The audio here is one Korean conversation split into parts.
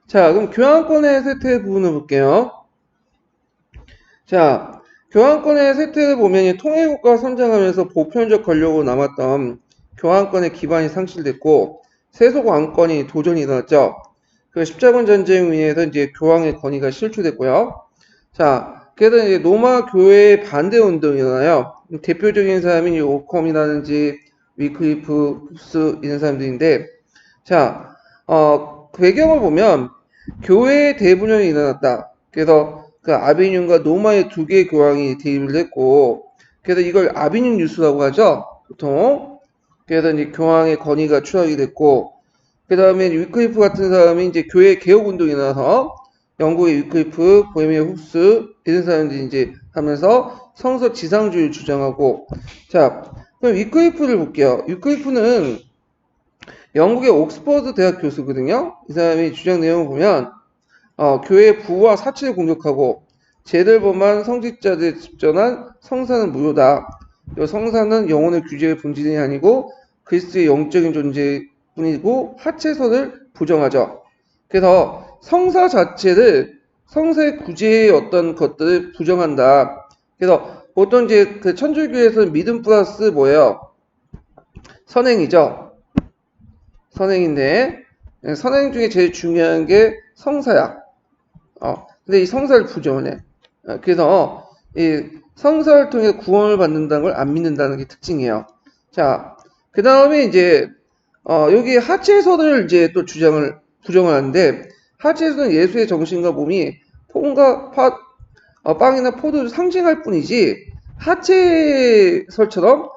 자, 그럼 교환권의 쇠퇴 부분을 볼게요. 자, 교환권의 쇠퇴를 보면 이 통일국가 선장하면서 보편적 권력으로 남았던 교환권의 기반이 상실됐고 세속 왕권이 도전이 일어났죠. 그 십자군 전쟁 위에서 이제 교황의 권위가 실추됐고요. 자, 그래서 이제 로마 교회의 반대 운동이 일어나요. 대표적인 사람이 오컴이라든지 위클리프, 흡스 이런 사람들인데, 자, 그 배경을 보면 교회의 대분열이 일어났다. 그래서 그 아비뇽과 로마의 두 개의 교황이 대립을 했고, 그래서 이걸 아비뇽 뉴스라고 하죠. 보통. 그래서 이제 교황의 권위가 추락이 됐고, 그 다음에 위클리프 같은 사람이 이제 교회 개혁 운동이 나서 영국의 위클리프, 보헤미아 흡스 이런 사람들이 이제 하면서 성서 지상주의를 주장하고, 자, 그럼 위클리프를 볼게요. 위클리프는 영국의 옥스퍼드 대학 교수거든요. 이 사람이 주장 내용을 보면 교회의 부와 사치를 공격하고 죄를 범한 성직자들에 집전한 성사는 무효다. 성사는 영혼의 규제의 본질이 아니고 그리스도의 영적인 존재뿐이고 하체선을 부정하죠. 그래서 성사 자체를 성사의 구제의 어떤 것들을 부정한다. 그래서 보통 이제 그 천주교에서는 믿음 플러스 뭐예요? 선행이죠. 선행인데 선행 중에 제일 중요한 게 성사야. 근데 이 성사를 부정을 해. 그래서 이 성사를 통해 구원을 받는다는 걸 안 믿는다는 게 특징이에요. 자, 그 다음에 이제 여기 하체선을 이제 또 부정을 하는데 하체선은 예수의 정신과 몸이 폰과 빵이나 포도를 상징할 뿐이지 하체설처럼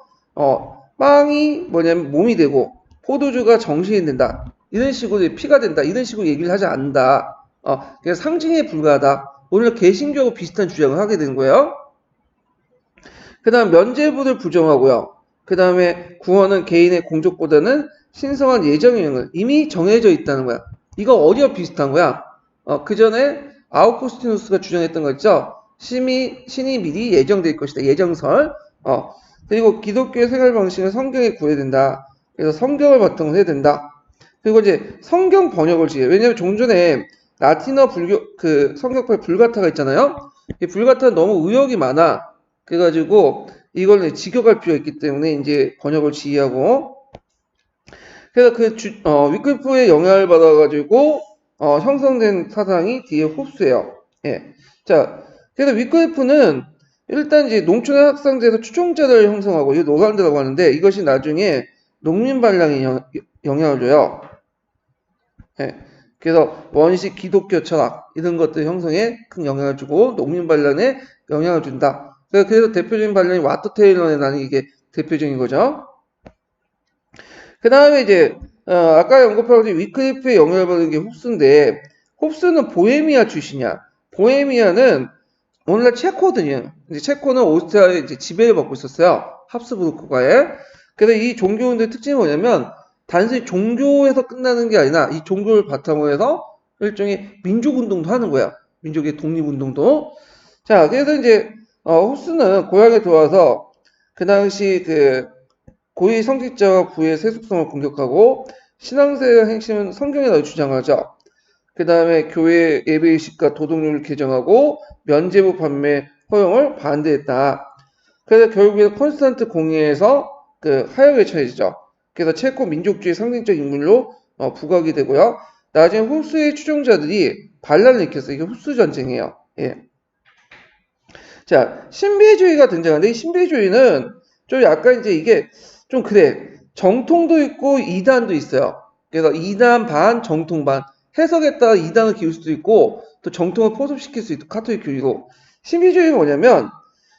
빵이 뭐냐면 몸이 되고 포도주가 정신이 된다. 이런 식으로 피가 된다. 이런 식으로 얘기를 하지 않는다. 그냥 상징에 불과하다. 오히려 개신교하고 비슷한 주장을 하게 된 거예요. 그 다음 면죄부를 부정하고요. 그 다음에 구원은 개인의 공적보다는 신성한 예정의 영을 이미 정해져 있다는 거야. 이거 어디와 비슷한 거야? 그 전에 아우구스티누스가 주장했던 거 있죠? 신이 미리 예정될 것이다. 예정설. 그리고 기독교의 생활 방식은 성경에 구해야 된다. 그래서 성경을 바탕으로 해야 된다. 그리고 이제 성경 번역을 지어요. 왜냐면 종전에 라틴어 불교, 그 성경파의 불가타가 있잖아요? 이 불가타는 너무 의역이 많아. 그래가지고 이걸 직역할 필요가 있기 때문에 이제 번역을 지휘하고 그래서 위클리프의 영향을 받아가지고 형성된 사상이 뒤에 흡수예요. 예. 자, 그래서 위클리프는 일단 이제 농촌의 학상제에서 추종자들을 형성하고 이게 노란드라고 하는데 이것이 나중에 농민 반란에 영향을 줘요. 예. 그래서 원시 기독교 철학 이런 것들 형성에 큰 영향을 주고 농민 반란에 영향을 준다. 그래서 대표적인 반란이 와터 테일러의 나는 이게 대표적인 거죠. 그 다음에 이제 아까 언급한 위클리프의 영향을 받은 게 홉스인데 홉스는 보헤미아 출신이야. 보헤미아는 오늘날 체코거든요. 이제 체코는 오스트리아의 이제 지배를 받고 있었어요. 합스부르크가에. 그래서 이 종교운동의 특징이 뭐냐면 단순히 종교에서 끝나는 게 아니라 이 종교를 바탕으로 해서 일종의 민족운동도 하는 거야. 민족의 독립운동도. 자, 그래서 이제 홉스는 고향에 들어와서 그 당시 그 고위 성직자와 부의 세속성을 공격하고 신앙생활 행심은 성경이라고 주장하죠. 그 다음에 교회 예배의식과 도덕률을 개정하고 면죄부 판매 허용을 반대했다. 그래서 결국에는 콘스탄트 공의에서 그 하역에 처해지죠. 그래서 체코 민족주의 상징적 인물로 부각이 되고요. 나중에 흡수의 추종자들이 반란을 일으켰어요. 이게 흡수 전쟁이에요. 예. 자, 신비주의가 등장하는데 이 신비주의는 좀 약간 이제 이게 좀 그래. 정통도 있고 이단도 있어요. 그래서 이단 반, 정통 반. 해석에 따라 이단을 기울 수도 있고 또 정통을 포섭시킬 수 있고 카톨릭 교리로. 신비주의가 뭐냐면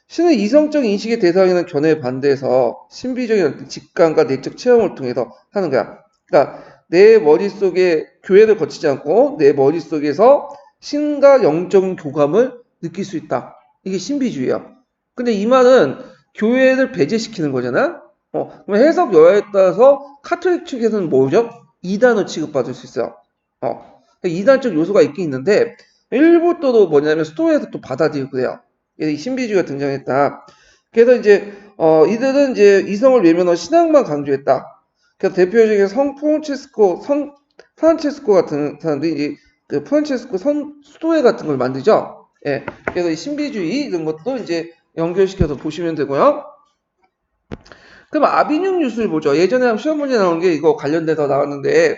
신의 이성적 인식의 대상이라는 견해에 반대해서 신비적인 직감과 내적 체험을 통해서 하는 거야. 그러니까 내 머릿속에 교회를 거치지 않고 내 머릿속에서 신과 영적인 교감을 느낄 수 있다. 이게 신비주의야. 근데 이 말은 교회를 배제시키는 거잖아? 그럼 해석 여하에 따라서 카톨릭 측에서는 뭐죠? 이단을 취급받을 수 있어요. 이단적 요소가 있긴 있는데, 일부 또 뭐냐면 스토어에서 또 받아들이고 그래요. 이 신비주의가 등장했다. 그래서 이제, 이들은 이제 이성을 외면하고 신앙만 강조했다. 그래서 대표적인 성 프란체스코 같은 사람들이 이제 그 프란체스코 수도회 같은 걸 만들죠. 예. 그래서 이 신비주의 이런 것도 이제 연결시켜서 보시면 되고요. 그럼 아비뇽 유술 보죠. 예전에 한번 시험 문제 나온 게 이거 관련돼서 나왔는데,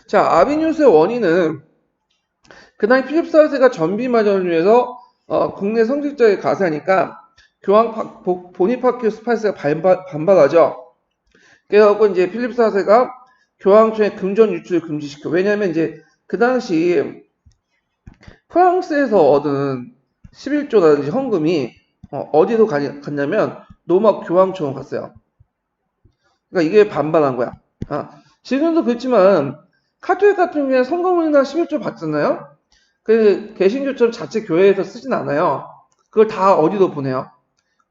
자, 아비뇽 유술의 원인은 그 당시 필립 4세가 전비마전을 위해서 국내 성직자의 가세하니까 교황 보니파키우스 8세가 반발하죠. 그래갖고 이제 필립 4세가 교황청에 금전 유출을 금지시켜. 왜냐하면 이제 그 당시 프랑스에서 얻은 11조라든지 헌금이 어디로 갔냐면 로마 교황청으로 갔어요. 그러니까 이게 반발한 거야. 지금도 그렇지만 카톨릭 같은 경우에 성금이나 11조 받잖아요. 그 개신교처럼 자체 교회에서 쓰진 않아요. 그걸 다 어디로 보내요?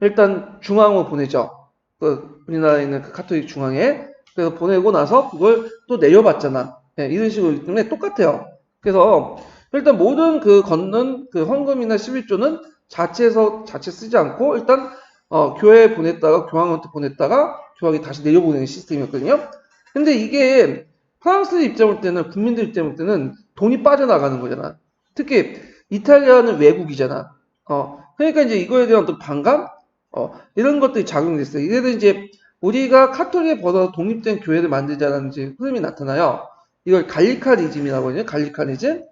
일단 중앙으로 보내죠. 그 우리나라에 있는 그 카톨릭 중앙에. 그래서 보내고 나서 그걸 또 내려받잖아. 네, 이런 식으로 때문에 똑같아요. 그래서 일단 모든 그 걷는 그 헌금이나 11조는 자체에서 자체 쓰지 않고 일단 교회에 보냈다가 교황한테 보냈다가 교황이 다시 내려보내는 시스템이었거든요. 근데 이게 프랑스 입장 볼 때는 국민들 입장 볼 때는 돈이 빠져나가는 거잖아. 특히 이탈리아는 외국이잖아. 그러니까 이제 이거에 대한 어떤 반감? 이런 것들이 작용됐어요. 이래서 이제 우리가 카톨릭에 벗어나 독립된 교회를 만들자는 이제 흐름이 나타나요. 이걸 갈리카니즘이라고 하거든요. 갈리카니즘.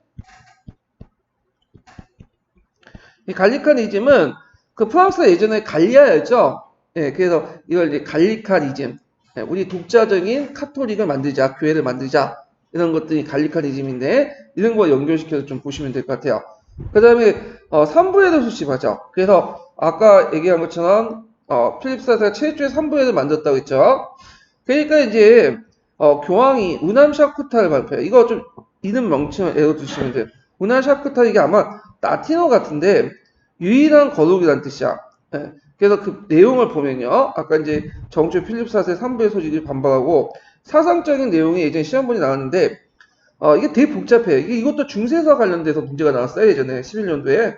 이 갈리카니즘은 그 프랑스가 예전에 갈리아였죠. 예, 그래서 이걸 이제 갈리카니즘. 예, 우리 독자적인 카톨릭을 만들자, 교회를 만들자. 이런 것들이 갈리카니즘인데 이런 거 연결시켜서 좀 보시면 될 것 같아요. 그 다음에 3부회를 수집하죠. 그래서 아까 얘기한 것처럼 필립 4세가 최초의 3부회를 만들었다고 했죠. 그러니까 이제 교황이 우남 샤쿠타를 발표해요. 이거 좀 이름 명칭을 외워두시면 돼요. 우남 샤쿠타 이게 아마 라틴어 같은데 유일한 거룩이란 뜻이야. 예. 그래서 그 내용을 보면요. 아까 이제 정조 필립 4세 3부의 소식을 반발하고 사상적인 내용이 예전에 시험본이 나왔는데 이게 되게 복잡해요. 이것도 중세사 관련돼서 문제가 나왔어요. 예전에 11년도에.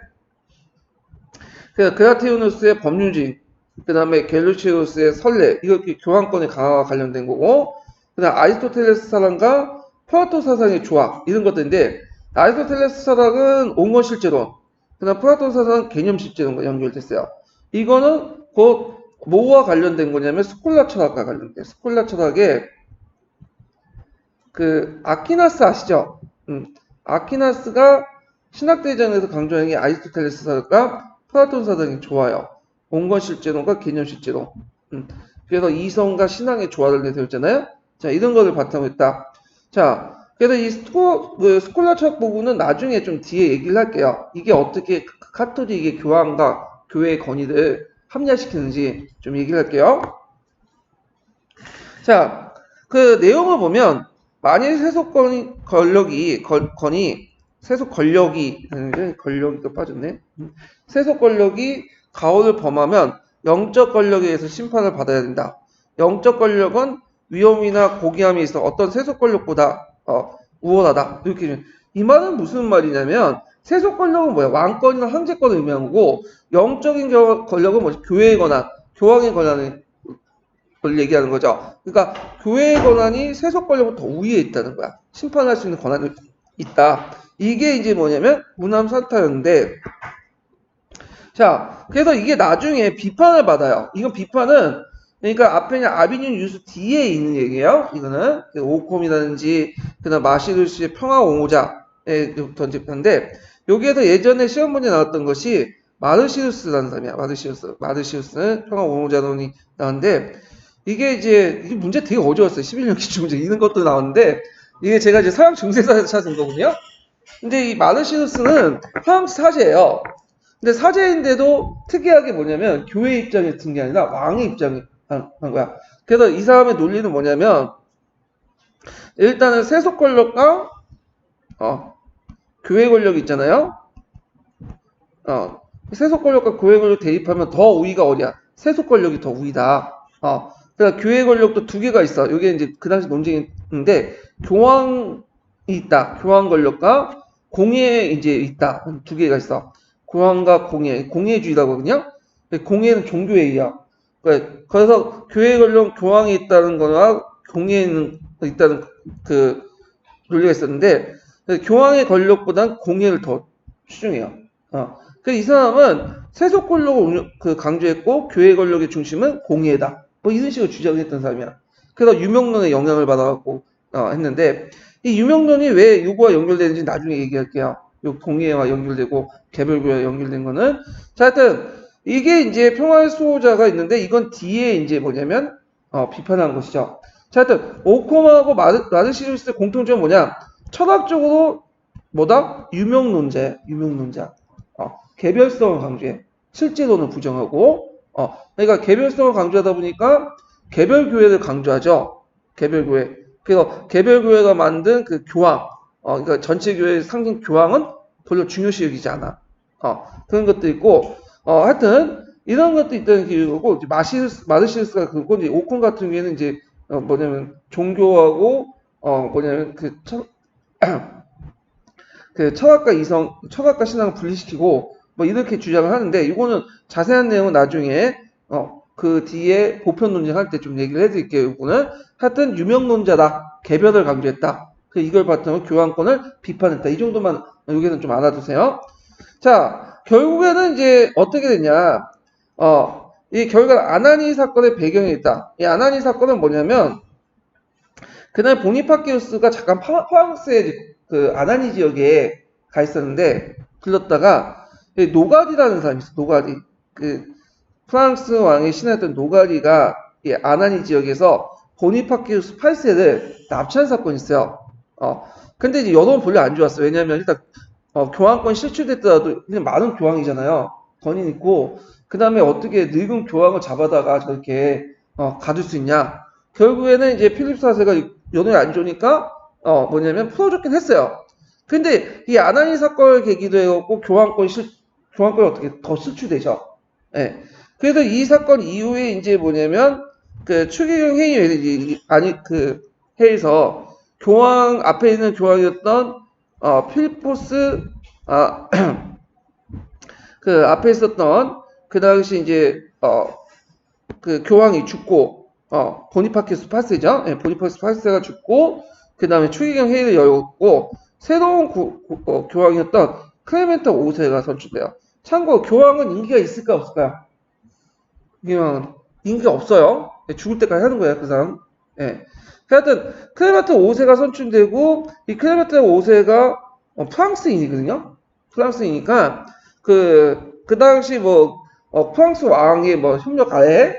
그래서 그라티우누스의 법률주의, 그 다음에 갤루시우스의 선례, 이거 교황권의 강화와 관련된 거고, 그 다음 아리스토텔레스 사상과 플라토 사상의 조합, 이런 것들인데, 아리스토텔레스 사상은 온건실제론, 그 다음 플라토 사상은 개념실제론과 연결됐어요. 이거는 곧 뭐와 관련된 거냐면 스콜라 철학과 관련돼요. 스콜라 철학의 그 아키나스 아시죠? 아키나스가 신학대전에서 강조하는 게 아리스토텔레스 사상과 플라톤 사상이 좋아요. 온건실제론과 개념실제론. 그래서 이성과 신앙의 조화를 내세웠잖아요. 자, 이런 것을 바탕으로 했다. 자, 그래서 이 스콜라 철학 부분은 나중에 좀 뒤에 얘기를 할게요. 이게 어떻게 카톨릭의 교황과 교회의 권위를 합리화시키는지 좀 얘기를 할게요. 자, 그 내용을 보면 만일 세속 권력이 또 빠졌네. 세속 권력이 가호를 범하면 영적 권력에 의해서 심판을 받아야 된다. 영적 권력은 위험이나 고귀함이 있어 어떤 세속 권력보다 우월하다. 이렇게 이 말은 무슨 말이냐면 세속 권력은 뭐야? 왕권이나 황제권을 의미하는 거고 영적인 권력은 뭐지? 교회의 권한, 교황의 권한을 걸 얘기하는 거죠. 그러니까 교회의 권한이 세속 권력보다 더 우위에 있다는 거야. 심판할 수 있는 권한이 있다. 이게 이제 뭐냐면 무남 산타였는데, 자, 그래서 이게 나중에 비판을 받아요. 이건 비판은 그러니까 앞에 있는 아비뇽 유수 뒤에 있는 얘기예요. 이거는 오콤이라든지 그다음 마시루스의 평화 옹호자에 던집는데 여기에서 예전에 시험 문제 나왔던 것이 마르시우스라는 사람이야. 마르시우스는 평화 옹호자론이 나왔는데 이게 이제 문제 되게 어려웠어요. 11년 기출문제 이런 것도 나왔는데 이게 제가 이제 서양 중세사에서 찾은 거거든요. 근데 이 마르시우스는 프랑스 사제예요. 근데 사제인데도 특이하게 뭐냐면 교회 입장에 든 게 아니라 왕의 입장에 한 거야. 그래서 이 사람의 논리는 뭐냐면 일단은 세속 권력과 교회 권력이 있잖아요. 세속 권력과 교회 권력 대입하면 더 우위가 어디야? 세속 권력이 더 우위다. 그러니까 교회 권력도 두 개가 있어. 이게 이제 그 당시 논쟁인데 교황이 있다. 교황 권력과 공예 이제 있다. 두 개가 있어. 교황과 공예, 공예주의라고 하거든요. 공예는 종교예요. 그래서 교회 권력 교황이 있다는 거나 공예에 있다는 그 논리가 있었는데 교황의 권력보단 공예를 더 추종해요. 그래서 이 사람은 세속 권력을 강조했고 교회 권력의 중심은 공예다. 뭐 이런 식으로 주장을 했던 사람이야. 그래서 유명론의 영향을 받아갖고 했는데 이 유명론이 왜 요거와 연결되는지 나중에 얘기할게요. 요 공예와 연결되고 개별교회와 연결된 거는 자, 하여튼 이게 이제 평화의 수호자가 있는데 이건 뒤에 이제 뭐냐면 비판한 것이죠. 자, 하여튼 오콤하고 마르시우스의 공통점은 뭐냐? 철학적으로 뭐다? 유명론자. 개별성을 강조해. 실제로는 부정하고, 그러니까 개별성을 강조하다 보니까 개별교회를 강조하죠. 개별교회. 그래서 개별교회가 만든 그 교황, 그러니까 전체 교회의 상징 교황은 별로 중요시 여기지 않아. 그런 것도 있고, 하여튼 이런 것도 있다는 기류고 마르시우스가 그거 이제 오콘 같은 경우에는 이제 뭐냐면 종교하고 뭐냐면 그 철학과 신앙을 분리시키고 뭐 이렇게 주장을 하는데 이거는 자세한 내용은 나중에 그 뒤에 보편 논쟁할 때 좀 얘기를 해드릴게요. 이거는 하여튼 유명론자다. 개별을 강조했다. 이걸 바탕으로 교황권을 비판했다. 이 정도만 여기서는 좀 알아두세요. 자, 결국에는 이제 어떻게 됐냐? 이 결과 아나니 사건의 배경이 있다. 이 아나니 사건은 뭐냐면 그날 보니파키우스가 잠깐 프랑스의 그 아나니 지역에 가 있었는데 들렀다가 노가디라는 사람이 있어. 노가디. 그 프랑스 왕의 신하였던 노가디가 이 아나니 지역에서 보니파키우스 8세를 납치한 사건이 있어요. 근데 이제 여론은 별로 안 좋았어. 왜냐면 일단 교황권 실추됐더라도 그냥 많은 교황이잖아요. 권위 있고 그 다음에 어떻게 늙은 교황을 잡아다가 저렇게 가둘 수 있냐. 결국에는 이제 필립 4세가 여론이 안 좋으니까 뭐냐면 풀어줬긴 했어요. 근데 이 아나니 사건을 계기도 해갖고 교황권이 어떻게 더 실추되죠. 예. 그래서 이 사건 이후에 이제 뭐냐면 그 추기경 회의 그 회에서 교황 앞에 있는 교황이었던 필리포스 그 앞에 있었던 그 당시 이제 그 교황이 죽고 보니파키우스 8세죠. 예, 보니파키우스 8세가 죽고 그 다음에 추기경 회의를 열었고 새로운 교황이었던 클레멘트 5세가 선출돼요. 참고 교황은 인기가 있을까 없을까요? 교황은 인기가 없어요. 예, 죽을 때까지 하는 거예요, 그 사람. 예. 하여튼 클레멘트 5세가 선출되고 이 클레멘트 5세가 프랑스인이거든요. 프랑스이니까 그 당시 프랑스 왕의 협력 하에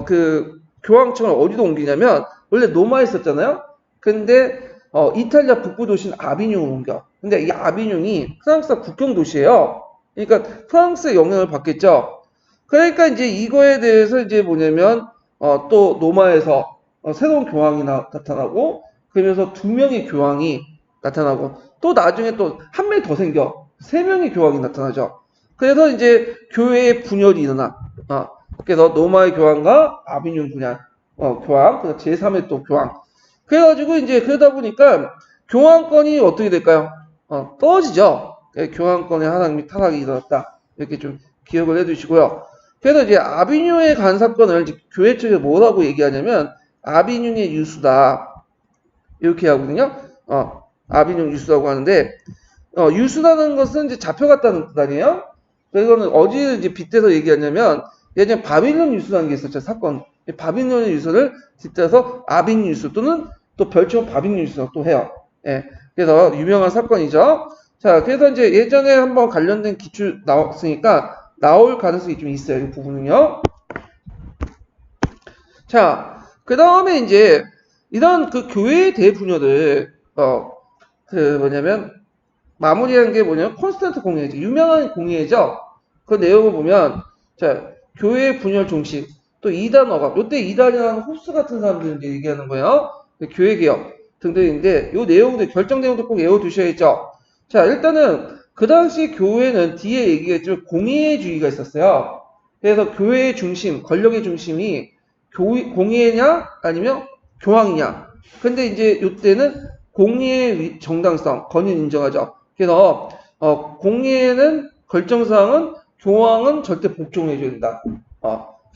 그 교황청을 어디로 옮기냐면 원래 로마에 있었잖아요. 근데 이탈리아 북부 도시인 아비뇽을 옮겨. 근데 이 아비뇽이 프랑스와 국경 도시예요. 그러니까 프랑스의 영향을 받겠죠. 그러니까 이제 이거에 대해서 이제 뭐냐면 또 로마에서 새로운 교황이 나타나고 그러면서 2명의 교황이 나타나고 또 나중에 또 한 명이 더 생겨 3명의 교황이 나타나죠. 그래서 이제 교회의 분열이 일어나. 그래서 로마의 교황과 아비뇽 교황, 그래서 제3의 또 교황. 그래가지고 이제 그러다 보니까 교황권이 어떻게 될까요? 떨어지죠. 교황권의 하락이 타락이 일어났다. 이렇게 좀 기억을 해두시고요. 그래서 이제 아비뇽에 간 사건을 이제 교회 측에서 뭐라고 얘기하냐면 아비뇽의 유수다. 이렇게 하거든요. 아비뇽 유수라고 하는데 유수라는 것은 이제 잡혀갔다는 뜻 아니에요? 이거는 어디를 이제 빗대서 얘기하냐면 예전에 바빌론 유수라는 게 있었죠. 사건. 바빌론 유수를 빗대서 아빈 유수 또는 또 별칭 바빈 유수라고 또 해요. 예. 그래서 유명한 사건이죠. 자, 그래서 이제 예전에 한번 관련된 기출 나왔으니까 나올 가능성이 좀 있어요. 이 부분은요. 자, 그 다음에 이제 이런 그 교회의 대분열을 그 뭐냐면 마무리한 게 뭐냐면 콘스탄트 공예죠. 유명한 공예죠. 그 내용을 보면 자 교회 분열 종식 또 이단 억압 이때 이단이라는 홉스 같은 사람들 이제 얘기하는 거예요. 교회 개혁 등등인데 요 내용들 결정 내용도 꼭 외워두셔야죠. 자 일단은 그 당시 교회는 뒤에 얘기했지만 공예주의가 있었어요. 그래서 교회의 중심 권력의 중심이 공예냐 아니면 교황이냐. 근데 이제 요때는 공예의 정당성 권위를 인정하죠. 그래서 공예는 결정사항은 교황은 절대 복종해줘야 된다.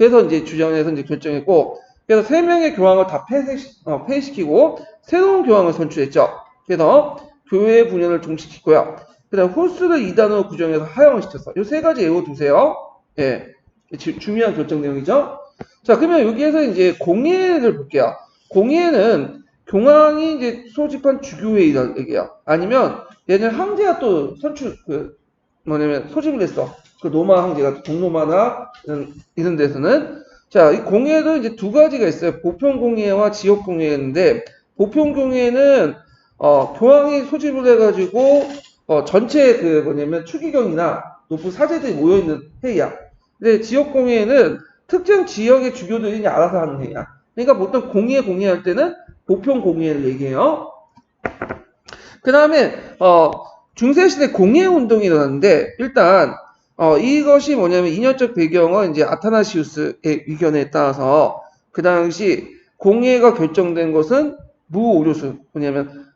그래서 이제 주장에서 이제 결정했고, 그래서 3명의 교황을 다 폐시키고 새로운 교황을 선출했죠. 그래서 교회 분열을 종식했고요. 그다음 호수를 이단으로 규정해서 하향을 시켰어. 이 세 가지 외워두세요. 예, 중요한 결정 내용이죠. 자, 그러면 여기에서 이제 공예를 볼게요. 공예는 교황이 이제 소집한 주교회의다 얘기야. 아니면 얘는 황제가 또 소집을 했어. 그 로마 황제가 동로마나 이런 데서는. 자, 이 공예도 이제 두 가지가 있어요. 보편 공예와 지역 공예인데, 보편 공예는 교황이 소집을 해가지고 전체 추기경이나 높은 사제들이 모여있는 회의야. 근데 지역 공예는 특정 지역의 주교들이 알아서 하는 회의야. 그러니까 보통 공예할 때는 보편 공예를 얘기해요. 그 다음에 중세시대 공예운동이 일어났는데, 일단 이것이 뭐냐면 인연적 배경은 이제 아타나시우스의 의견에 따라서 그 당시 공예가 결정된 것은 무오류술, 뭐냐면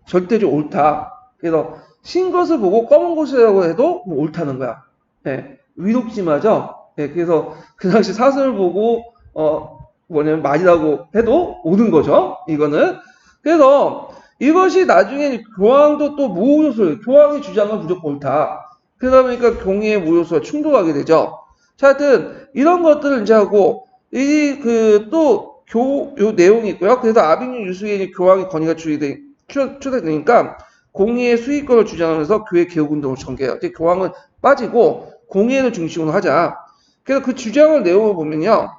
절대적으로 옳다. 그래서 신 것을 보고 검은 것이라고 해도 옳다는 거야. 네, 위독심하죠. 네, 그래서 그 당시 사슴을 보고 말이라고 해도 옳은 거죠. 이거는. 그래서 이것이 나중에 교황도 또 무오류술, 교황의 주장은 무조건 옳다. 그러다 보니까 공예의 무오류술과 충돌하게 되죠. 자, 하여튼 이런 것들을 이제 하고 요 내용이 있고요. 그래서 아비뉴 유수인이 교황의 권위가 추대되니까 공예의 수익권을 주장하면서 교회 개혁운동을 전개해요. 이제 교황은 빠지고 공예를 중심으로 하자. 그래서 그 주장을 내용을 보면요.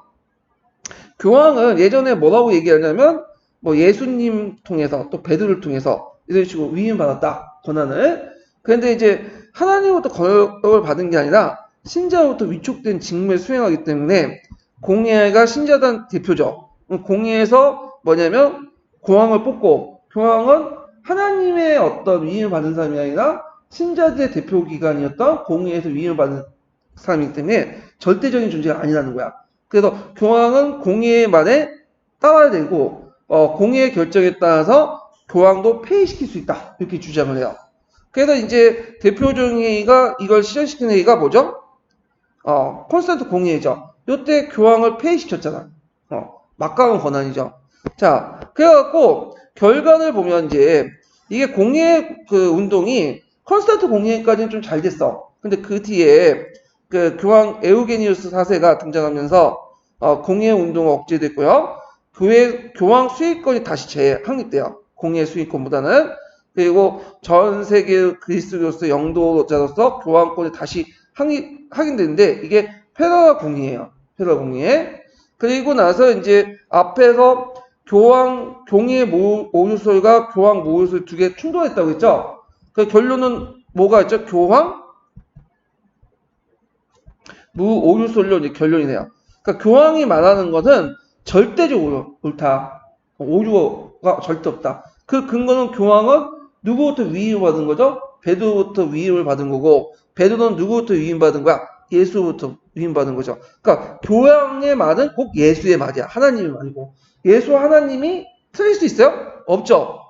교황은 예전에 뭐라고 얘기하냐면 예수님 통해서 또 베드로를 통해서 이런 식으로 위임받았다. 권한을. 그런데 이제 하나님으로부터 권력을 받은 게 아니라 신자로부터 위촉된 직무를 수행하기 때문에 공예가 신자단 대표죠. 공예에서 뭐냐면 교황을 뽑고 교황은 하나님의 어떤 위임을 받은 사람이 아니라 신자들의 대표 기관이었던 공예에서 위임을 받은 사람이기 때문에 절대적인 존재가 아니라는 거야. 그래서 교황은 공예의 말에 따라야 되고 공예의 결정에 따라서 교황도 폐위시킬 수 있다. 이렇게 주장을 해요. 그래서 이제 대표적인 회의가 이걸 실현시킨 회의가 뭐죠? 콘스탄트 공예죠. 이때 교황을 폐위시켰잖아. 막강한 권한이죠. 자, 그래갖고 결과를 보면 이제 이게 공예 운동이 콘스탄트 공예까지는 좀 잘 됐어. 근데 그 뒤에 교황 에우게니우스 4세가 등장하면서 공예 운동은 억제됐고요. 교황 수익권이 다시 재확립돼요. 공예 수익권보다는. 그리고 전 세계 그리스도로서 영도자로서 교황권이 다시 확인되는데 이게 페라 공예예요. 페라 공예. 그리고 나서 이제 앞에서 공예 모유설과 교황 모유설 두 개 충돌했다고 했죠. 그 결론은 뭐가 있죠? 교황 무오유설로 이제 결론이네요. 그러니까 교황이 말하는 것은 절대적으로 옳다. 오류가 절대 없다. 그 근거는 교황은 누구부터 위임을 받은 거죠? 베드로부터 위임을 받은 거고 베드로는 누구부터 위임받은 거야? 예수부터 위임받은 거죠. 그러니까 교황의 말은 꼭 예수의 말이야. 하나님의 말이고 예수 하나님이 틀릴 수 있어요? 없죠.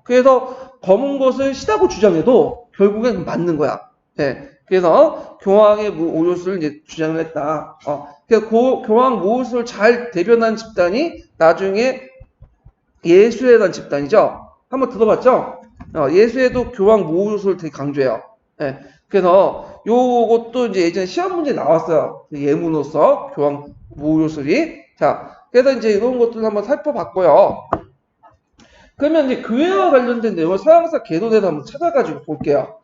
그래서 검은 것을 시다고 주장해도 결국엔 맞는 거야. 네. 그래서 교황의 오류술을 이제 주장을 했다. 그래서 교황 모유술을 잘 대변한 집단이 나중에 예수에 대한 집단이죠. 한번 들어봤죠? 예수에도 교황 모유술을 되게 강조해요. 네. 그래서 요것도 이제 예전에 시험 문제 나왔어요. 예문으로서 교황 모유술이. 자, 그래서 이제 이런 것들을 한번 살펴봤고요. 그러면 이제 교회와 관련된 내용을 서양사 개론에서 한번 찾아가지고 볼게요.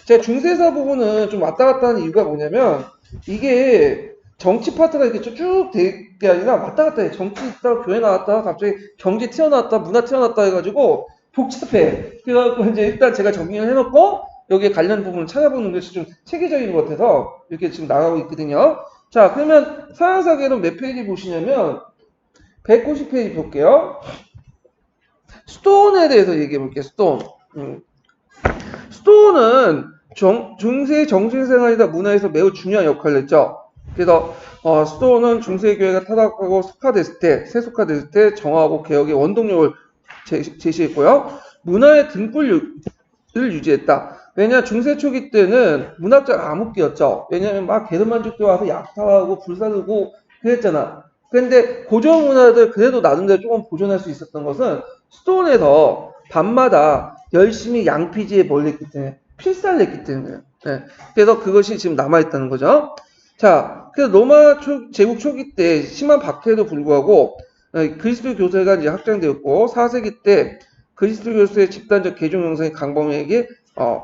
제가 중세사 부분은 좀 왔다 갔다 하는 이유가 뭐냐면 이게 정치 파트가 이렇게 쭉 될 게 아니라 왔다 갔다 해. 정치 있다가 교회 나왔다가 갑자기 경제 튀어나왔다, 문화 튀어나왔다 해가지고 복잡해. 그래갖고 이제 일단 제가 정리를 해놓고 여기에 관련 부분을 찾아보는 것이 좀 체계적인 것 같아서 이렇게 지금 나가고 있거든요. 자, 그러면 서양사 개론 몇 페이지 보시냐면 190페이지 볼게요. 스톤에 대해서 얘기해 볼게요. 스톤. 스톤은 중세 정신생활이나 문화에서 매우 중요한 역할을 했죠. 그래서 스톤은 중세교회가 타락하고 세속화됐을 때 정화하고 개혁의 원동력을 제시했고요. 문화의 등불을 유지했다. 왜냐 중세 초기 때는 문학적 암흑기였죠. 왜냐면 막 게르만족들 와서 약탈하고 불사르고 그랬잖아. 근데 고전 문화들 그래도 나름대로 조금 보존할 수 있었던 것은 수도원에서 밤마다 열심히 양피지에 몰렸기 때문에 필사를 했기 때문에요. 네. 그래서 그것이 지금 남아있다는 거죠. 자, 그래서 제국 초기 때 심한 박해에도 불구하고 그리스도 교세가 이제 확장되었고 4세기 때 그리스도 교세의 집단적 개종 형성이 강범에게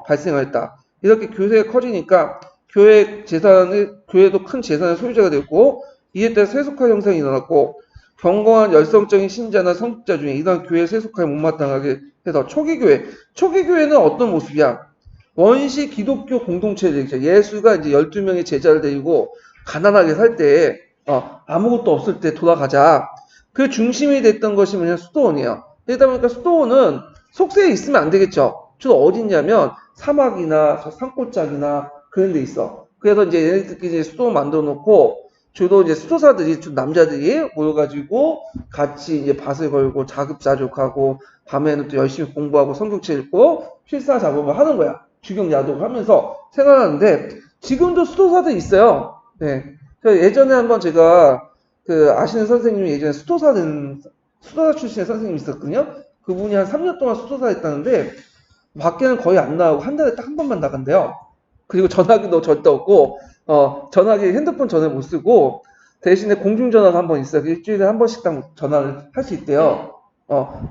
발생하였다. 이렇게 교세가 커지니까 교회도 큰 재산의 소유자가 됐고 이에 따라 세속화 형성이 일어났고 견고한 열성적인 신자나 성직자 중에 이러한 교회 세속화에 못마땅하게 해서 초기교회는 어떤 모습이야? 원시 기독교 공동체를 얘기죠. 예수가 이제 12명의 제자를 데리고 가난하게 살 때, 아무것도 없을 때 돌아가자. 그 중심이 됐던 것이 뭐냐, 수도원이에요. 그러다 보니까 수도원은 속세에 있으면 안 되겠죠. 주로 어디 있냐면 사막이나 산골짜기나 그런 데 있어. 그래서 이제 얘네들끼리 이제 수도원 만들어 놓고 주로 이제 수도사들이, 주 남자들이 모여가지고 같이 이제 밭을 걸고 자급자족하고 밤에는 또 열심히 공부하고 성경책 읽고 필사 작업을 하는 거야. 주경 야독을 하면서 생활하는데 지금도 수도사들이 있어요. 네. 예전에 한번 제가 그 아시는 선생님이 예전에 수도사 출신의 선생님이 있었거든요. 그분이 한 3년 동안 수도사 했다는데 밖에는 거의 안 나오고 한 달에 딱 한 번만 나간대요. 그리고 전화기도 절대 없고 전화기 핸드폰 전화 못 쓰고 대신에 공중전화가 한 번 있어요. 일주일에 한 번씩당 전화를 할 수 있대요.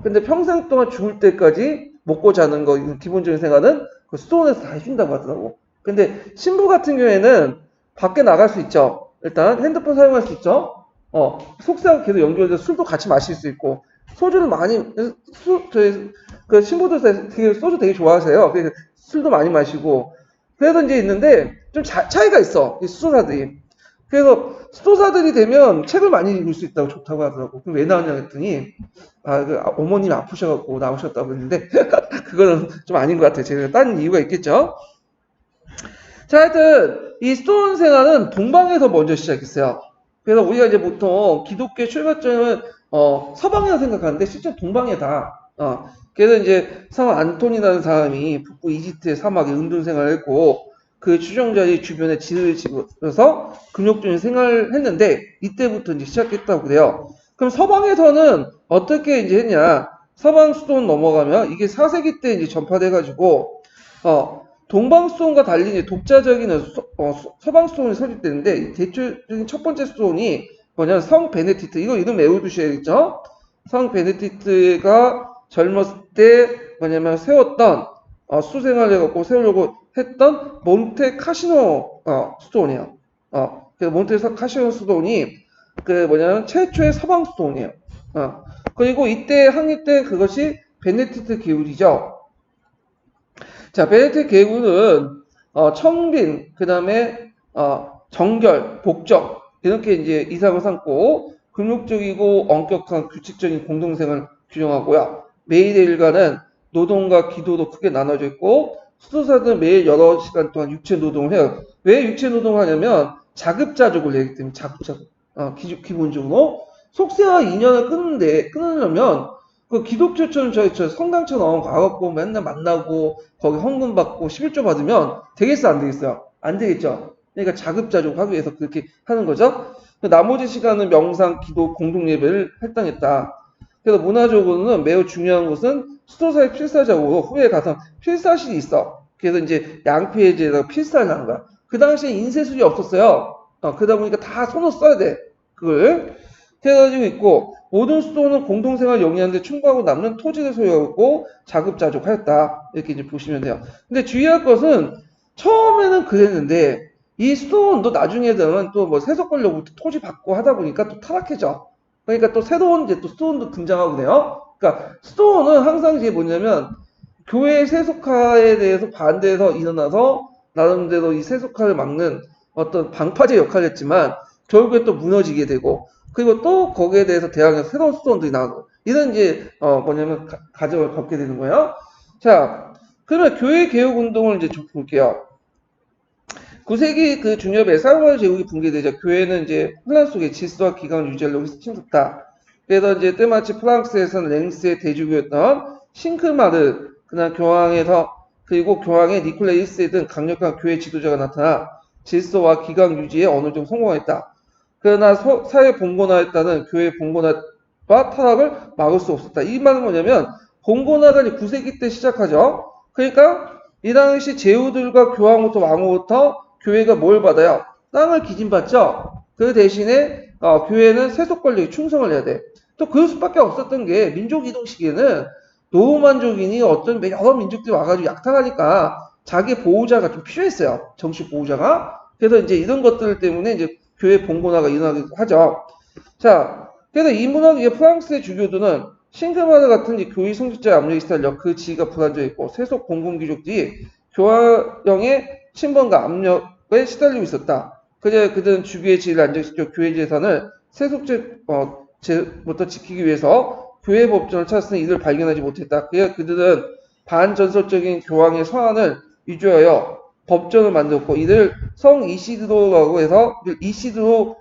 근데 평생 동안 죽을 때까지 먹고 자는 거 기본적인 생활은 그 수도원에서 다 해준다고 하더라고. 근데 신부 같은 경우에는 밖에 나갈 수 있죠. 일단 핸드폰 사용할 수 있죠. 속세하고 계속 연결돼서 술도 같이 마실 수 있고 소주를 많이 저희 그 신부들 되게 소주 되게 좋아하세요. 그래서 술도 많이 마시고 그래서 이제 있는데 좀 차이가 있어. 이 수도사들이. 그래서 수도사들이 되면 책을 많이 읽을 수 있다고 좋다고 하더라고. 그럼 왜 나왔냐 했더니 어머님이 아프셔갖고 나오셨다고 했는데 그거는 좀 아닌 것 같아요. 제가 딴 이유가 있겠죠. 자, 하여튼 이 수도원 생활은 동방에서 먼저 시작했어요. 그래서 우리가 이제 보통 기독교의 출발점은 서방이라 생각하는데 실제 동방이다. 그래서 이제 성 안톤이라는 사람이 북부 이집트의 사막에 은둔 생활을 했고 그 추종자의 주변에 지를 지어서 근육적인 생활을 했는데 이때부터 이제 시작했다고 그래요. 그럼 서방에서는 어떻게 이제 했냐? 서방 수도원 넘어가면 이게 4세기 때 이제 전파돼가지고 동방 수도원과 달리 이제 독자적인 서방 수도원이 설립되는데 대표적인 첫 번째 수도원이 뭐냐면 성 베네디트. 이거 이름 외워두셔야겠죠? 성 베네디트가 젊었을 때 뭐냐면 세웠던 수생활을 해갖고 세우려고 했던 몬테 카시노 수도원이에요. 그래서 몬테 카시노 수도원이 그 뭐냐면 최초의 서방 수도원이에요. 그리고 이때 항해 때 그것이 베네디트 계율이죠. 자, 베네디트 계율은 청빈, 그 다음에 정결, 복적 이렇게 이제 이상을 삼고 근육적이고 엄격한 규칙적인 공동생활을 규정하고요. 매일의 일과는 노동과 기도로 크게 나눠져 있고 수도사들은 매일 여러 시간 동안 육체 노동을 해요. 왜 육체 노동을 하냐면 자급자족을 내기 때문에 자급자족. 기본적으로 속세와 인연을 끊으려면 그 기독교처럼 저 성당처럼 가갖고 맨날 만나고 거기 헌금 받고 11조 받으면 되겠어 안 되겠어요? 안 되겠죠. 그러니까 자급자족 하기 위해서 그렇게 하는 거죠. 나머지 시간은 명상, 기도, 공동예배를 할당했다. 그래서 문화적으로는 매우 중요한 것은 수도사의 필사적으로 후에 가서 필사실이 있어. 그래서 이제 양피해제에다가 필사를 하는 거야. 그 당시에 인쇄술이 없었어요. 그러다 보니까 다 손으로 써야 돼. 그걸. 해가지고 있고 모든 수도는 공동생활 영위하는데 충분하고 남는 토지를 소유하고 자급자족하였다. 이렇게 이제 보시면 돼요. 근데 주의할 것은 처음에는 그랬는데 이 수도원도 나중에 되면 또 뭐 세속권력으로 토지 받고 하다 보니까 또 타락해져. 그러니까 또 새로운 이제 또 수도원도 등장하고 그래요. 그러니까 수도원은 항상 이제 뭐냐면 교회 세속화에 대해서 반대해서 일어나서 나름대로 이 세속화를 막는 어떤 방파제 역할을 했지만 결국에 또 무너지게 되고 그리고 또 거기에 대해서 대항해서 새로운 수도원들이 나오고 이런 이제 뭐냐면 가정을 겪게 되는 거예요. 자, 그러면 교회 개혁 운동을 이제 좀 볼게요. 9세기 그 중엽에 사르바르 제국이 붕괴되자 교회는 이제 혼란 속에 질서와 기강을 유지하려고 힘썼다. 그래서 이제 때마치 프랑스에서는 랭스의 대주교였던 싱크마르 그다음 교황에서 그리고 교황의 니콜라 1세 등 강력한 교회 지도자가 나타나 질서와 기강 유지에 어느 정도 성공했다. 그러나 사회 봉건화에 따른 교회 봉건화와 타락을 막을 수 없었다. 이 말은 뭐냐면 봉건화가 9세기 때 시작하죠. 그러니까 이 당시 제후들과 교황부터 왕후부터 교회가 뭘 받아요? 땅을 기진받죠. 그 대신에 교회는 세속 권력에 충성을 해야 돼. 또 그럴 수밖에 없었던 게 민족 이동 시기에는 노후만족이니 어떤 여러 민족들이 와가지고 약탈하니까 자기 보호자가 좀 필요했어요. 정치 보호자가. 그래서 이제 이런 것들 때문에 이제 교회 봉건화가 일어나기도 하죠. 자, 그래서 이 문학 위에 프랑스의 주교들은 싱크마드 같은 이제 교회 성직자의 압력이 시달려 그 지위가 불안정했고 세속 공공귀족들이 교황의 친번과 압력에 시달리고 있었다. 그래서 그들은 주교의 지위를 안정시켜 교회 재산을 세속제부터 지키기 위해서 교회 법전을 찾았으니 이를 발견하지 못했다. 그래서 그들은 반전설적인 교황의 서한을 위조하여 법전을 만들었고 이를 성 이시드로라고 해서 이시드로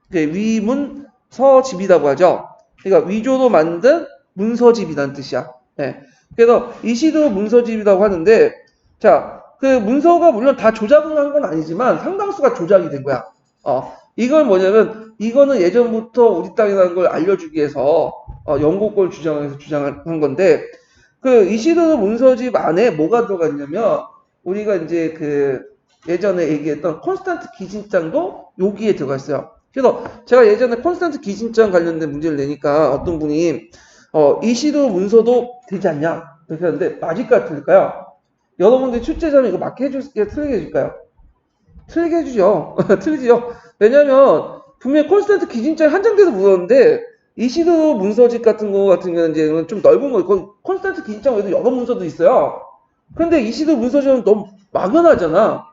위문 서집이라고 하죠. 그러니까 위조로 만든 문서집이라는 뜻이야. 네. 그래서 이시드로 문서집이라고 하는데 자, 그 문서가 물론 다 조작을 한 건 아니지만 상당수가 조작이 된 거야. 이걸 뭐냐면 이거는 예전부터 우리 땅이라는 걸 알려주기 위해서 영국 걸 주장한 건데 그 이시드로 문서집 안에 뭐가 들어가 있냐면 우리가 이제 그 예전에 얘기했던 콘스탄트 기진장도 여기에 들어가 있어요. 그래서 제가 예전에 콘스탄트 기진장 관련된 문제를 내니까 어떤 분이 이시드로 문서도 되지 않냐 그렇게 하는데 맞을까요 틀릴까요? 여러분들 출제자는 이거 맞게 해줄게요 틀리게 해줄까요? 틀리게 해주죠. 틀리죠. 왜냐면 분명히 콘스탄트 기진장이 한정돼서 물었는데 이시드 문서집 같은 거 같은 경우는 이제 좀 넓은 거, 콘스탄트 기진장 외에도 여러 문서도 있어요. 근데 이시드 문서집은 너무 막연하잖아.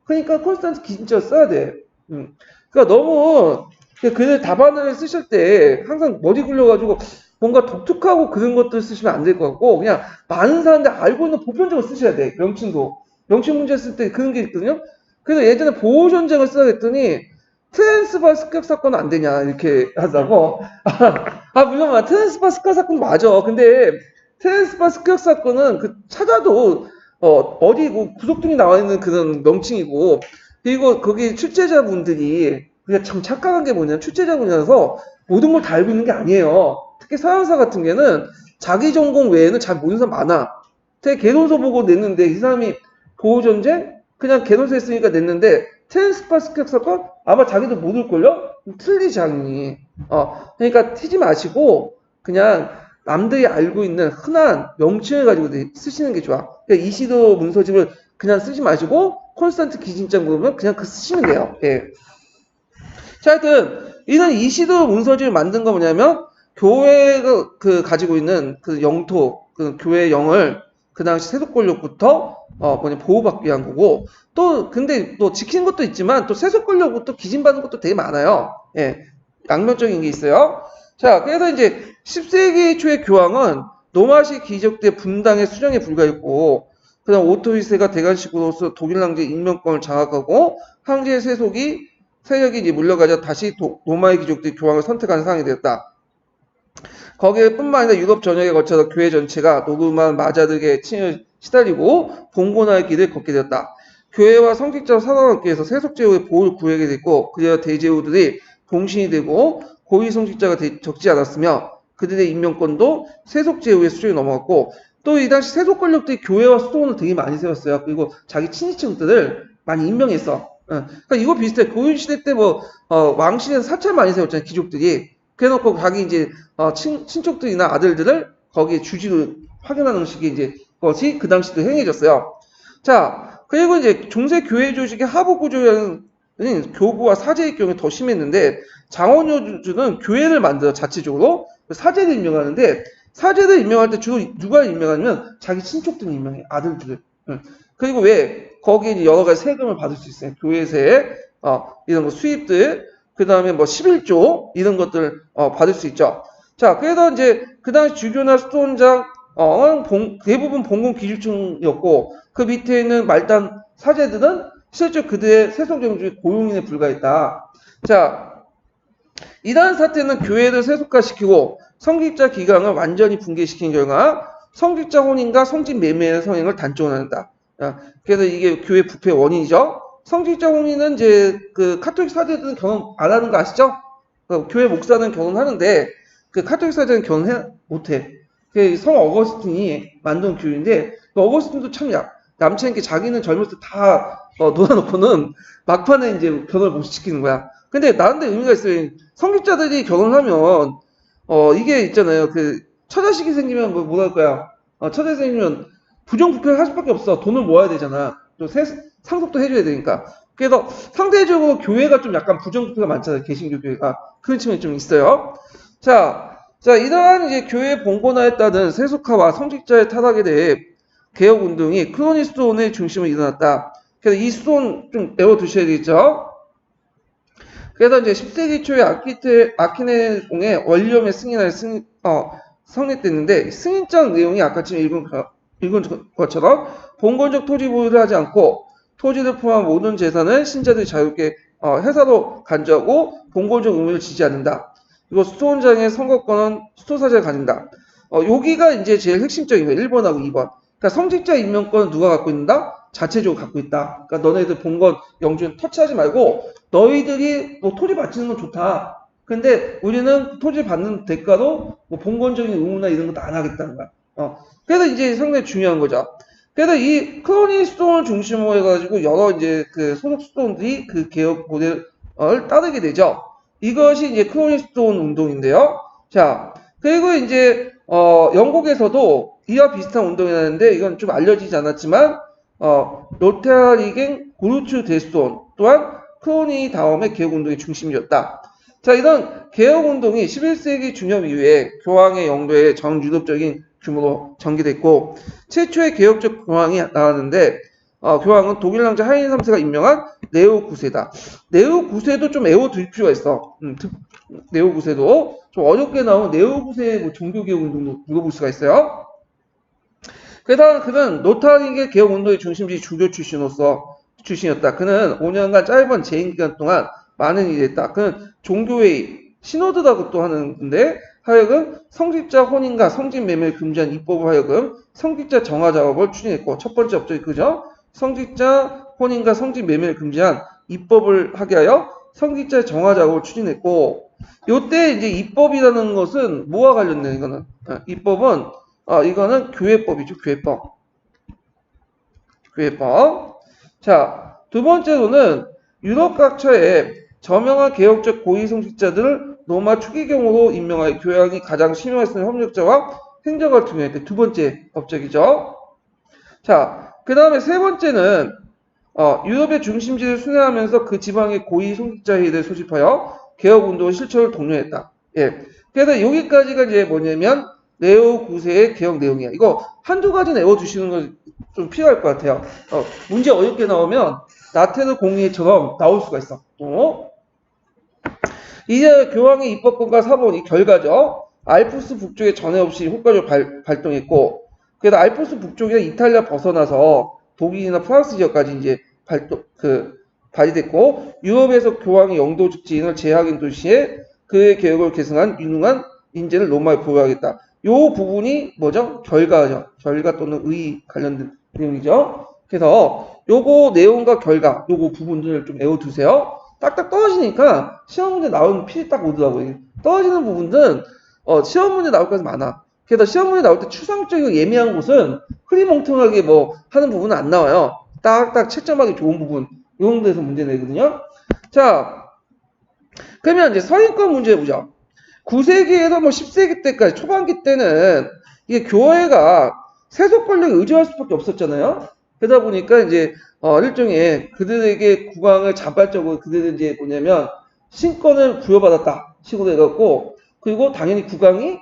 그러니까 콘스탄트 기진장을 써야 돼. 그러니까 너무 그 답안을 쓰실 때 항상 머리 굴려가지고 뭔가 독특하고 그런 것들 쓰시면 안 될 것 같고 그냥 많은 사람들이 알고 있는 보편적으로 쓰셔야 돼. 명칭도. 명칭 문제 쓸 때 그런 게 있거든요. 그래서 예전에 보호전쟁을 쓰라 했더니 트랜스바 습격 사건은 안 되냐 이렇게 하자고. 물론 트랜스바 습격 사건 맞아. 근데 트랜스바 습격 사건은 그 찾아도 어디 구속등이 나와 있는 그런 명칭이고 그리고 거기 출제자분들이 그냥 참 착각한 게 뭐냐면 출제자분이라서 모든 걸 다 알고 있는 게 아니에요. 특히 서양사 같은 경우는 자기 전공 외에는 잘 모르는 사람 많아. 되게 개론서 보고 냈는데 이 사람이 보호전쟁 그냥 개론서 했으니까 냈는데 트랜스파 습격 사건 아마 자기도 모를걸요? 틀리지 않니. 그러니까 튀지 마시고 그냥 남들이 알고 있는 흔한 명칭을 가지고 쓰시는 게 좋아. 그러니까 이시도 문서집을 그냥 쓰지 마시고 콘스탄트 기진장 보면 그냥 그 쓰시면 돼요. 예. 자, 하여튼 이런 이시도 문서집을 만든 거 뭐냐면 교회가 가지고 있는 그 영토, 그 교회의 영을 그 당시 세속 권력부터 보호받기 위한 거고 또 근데 또 지키는 것도 있지만 또 세속 권력부터 기진받는 것도 되게 많아요. 예. 양면적인 게 있어요. 자, 그래서 이제 10세기 초의 교황은 노마식 귀족대 분당의 수령에 불과했고 그다음 오토 1세가 대관식으로서 독일 황제 임명권을 장악하고 황제의 세력이 이제 물려가자 다시 로마의 귀족들이 교황을 선택하는 상황이 되었다. 거기에 뿐만 아니라 유럽 전역에 걸쳐서 교회 전체가 노르만 마자들에게 침을 시달리고 봉건화의 길을 걷게 되었다. 교회와 성직자로 살아남기 위해서 세속제후의 보호를 구하게 됐고 그리하 대제후들이 동신이 되고 고위 성직자가 적지 않았으며 그들의 임명권도 세속제후의 수준이 넘어갔고 또 이 당시 세속 권력들이 교회와 수도원을 되게 많이 세웠어요. 그리고 자기 친위층들을 많이 임명했어. 그러니까 이거 비슷해. 고윤시대 때 왕실에서 사찰 많이 세웠잖아요. 귀족들이. 그래놓고 자기 이제 친족들이나 아들들을 거기에 주지로 확인하는 식의 이제 것이 그 당시도 행해졌어요. 자, 그리고 이제 중세 교회 조직의 하부 구조는 교부와 사제의 경우에 더 심했는데 장원효주는 교회를 만들어 자체적으로 사제를 임명하는데 사제를 임명할 때 주로 누가 임명하냐면 자기 친족들을 임명해 아들들을. 그리고 왜 거기에 이제 여러 가지 세금을 받을 수 있어요. 교회세 이런 거 수입들 그 다음에 뭐 11조 이런 것들 받을 수 있죠. 자, 그래서 이제 그 당시 주교나 수도원장 대부분 봉건 기준층이었고 그 밑에 있는 말단 사제들은 실제 그들의 세속정주의 고용인에 불과했다. 자, 이러한 사태는 교회를 세속화시키고 성직자 기강을 완전히 붕괴시킨 결과 성직자 혼인과 성직 매매의 성행을 단정한다. 그래서 이게 교회 부패 원인이죠. 성직자 혼인은 이제 그 카톨릭 사제들은 결혼 안 하는 거 아시죠? 교회 목사는 결혼하는데 그 카톨릭 사제는 결혼해 못해. 성 어거스틴이 만든 교회인데 그 어거스틴도 참 얌체니까 자기는 젊었을 때 다 놀아놓고는 막판에 이제 결혼을 못 시키는 거야. 근데 나름대로 의미가 있어요. 성직자들이 결혼하면 이게 있잖아요. 그 처자식이 생기면 뭐랄 거야. 처자식이 생기면 부정부패를 할 수밖에 없어. 돈을 모아야 되잖아. 또 상속도 해줘야 되니까. 그래서 상대적으로 교회가 좀 약간 부정부패가 많잖아요. 개신교 교회가. 그런 측면이 좀 있어요. 자, 이러한 이제 교회 봉건화에 따른 세속화와 성직자의 타락에 대해 개혁 운동이 클로니 수도원의 중심으로 일어났다. 그래서 이 수도원 좀 외워두셔야 되겠죠. 그래서 이제 10세기 초에 아키네공의 원리엄의 승인을 성립됐는데 승인장 내용이 아까 지금 읽은 것처럼 봉건적 토지 보유를 하지 않고 토지를 포함한 모든 재산을 신자들이 자유롭게 회사로 간주하고 봉건적 의무를 지지 않는다. 그리고 수도원장의 선거권은 수도사제가 가진다. 여기가 이제 제일 핵심적인 거예요. 1번하고 2번. 그러니까 성직자 임명권은 누가 갖고 있는다? 자체적으로 갖고 있다. 그러니까 너네들 봉건 영주는 터치하지 말고 너희들이 뭐 토지 바치는 건 좋다. 근데 우리는 토지 받는 대가로 뭐 봉건적인 의무나 이런 것도 안 하겠다는 거야. 그래서 이제 상당히 중요한 거죠. 그래서 이 크로니 수도원을 중심으로 해가지고 여러 이제 그 소속 수도원들이 그 개혁 모델을 따르게 되죠. 이것이 이제 크로니 수도원 운동인데요. 자, 그리고 이제 영국에서도 이와 비슷한 운동이 나는데 이건 좀 알려지지 않았지만 로테아리겐 고르츠 데스톤 또한 크로니 다음의 개혁운동의 중심이었다. 자, 이런 개혁운동이 11세기 중엽 이후에 교황의 영도에 전 유럽적인 규모로 전개됐고 최초의 개혁적 교황이 나왔는데 교황은 독일 왕자 하인 3세가 임명한 네오 9세다. 네오 9세도 좀 외워둘 필요가 있어. 네오 9세도 좀 어렵게 나온 네오 9세의 뭐 종교개혁 운동도 물어볼 수가 있어요. 그래서 그는 로타링의 개혁 운동의 중심지 주교 출신이었다. 그는 5년간 짧은 재임 기간 동안 많은 일을 했다. 그는 종교회의, 시노드라고 또 하는데 하여금 성직자 혼인과 성직 매매를 금지한 입법을 하여금 성직자 정화 작업을 추진했고 첫 번째 업적이 그죠? 성직자 혼인과 성직 매매를 금지한 입법을 하게 하여 성직자 정화 작업을 추진했고 요때 이제 입법이라는 것은 뭐와 관련된 이거는 입법은 이거는 교회법이죠. 교회법. 자, 두 번째로는 유럽 각처에 저명한 개혁적 고위 성직자들을 로마 추기경으로 임명하여 교황이 가장 신뢰할 수 있는 협력자와 행정을 통해 두 번째 법적이죠. 자, 그 다음에 세 번째는 유럽의 중심지를 순회하면서 그 지방의 고위 성직자회의를 소집하여 개혁운동 실천을 독려했다. 예. 그래서 여기까지가 이제 뭐냐면 네오 9세의 개혁 내용이야. 이거 한두 가지 외워두시는 건 좀 필요할 것 같아요. 문제 어렵게 나오면 나테르 공의처럼 나올 수가 있어. 이제 교황의 입법권과 사본이 결과죠. 알프스 북쪽에 전에 없이 효과적으로 발동했고, 그래서 알프스 북쪽에 이탈리아 벗어나서 독일이나 프랑스 지역까지 이제 발휘됐고, 유럽에서 교황의 영도 직지인을 제하긴 도시에 그의 개혁을 계승한 유능한 인재를 로마에 보유하겠다. 요 부분이 뭐죠? 결과죠. 결과 또는 의 관련된 내용이죠. 그래서 요거 내용과 결과, 요거 부분들을 좀 외워두세요. 딱딱 떨어지니까 시험 문제 나오면 필이 딱 오더라고요. 떨어지는 부분은 시험 문제 나올 것이 많아. 그래서 시험 문제 나올 때 추상적이고 예미한 곳은 흐리멍텅하게 뭐 하는 부분은 안 나와요. 딱딱 채점하기 좋은 부분 이 정도에서 문제 내거든요. 자, 그러면 이제 서인권 문제 보죠. 9세기에서 뭐 10세기 때까지 초반기 때는 이게 교회가 세속 권력에 의존할 수밖에 없었잖아요. 그러다 보니까 이제 일종의 그들에게 국왕을 자발적으로 그들은 이제 뭐냐면 신권을 부여받았다 식으로 해갖고 그리고 당연히 국왕이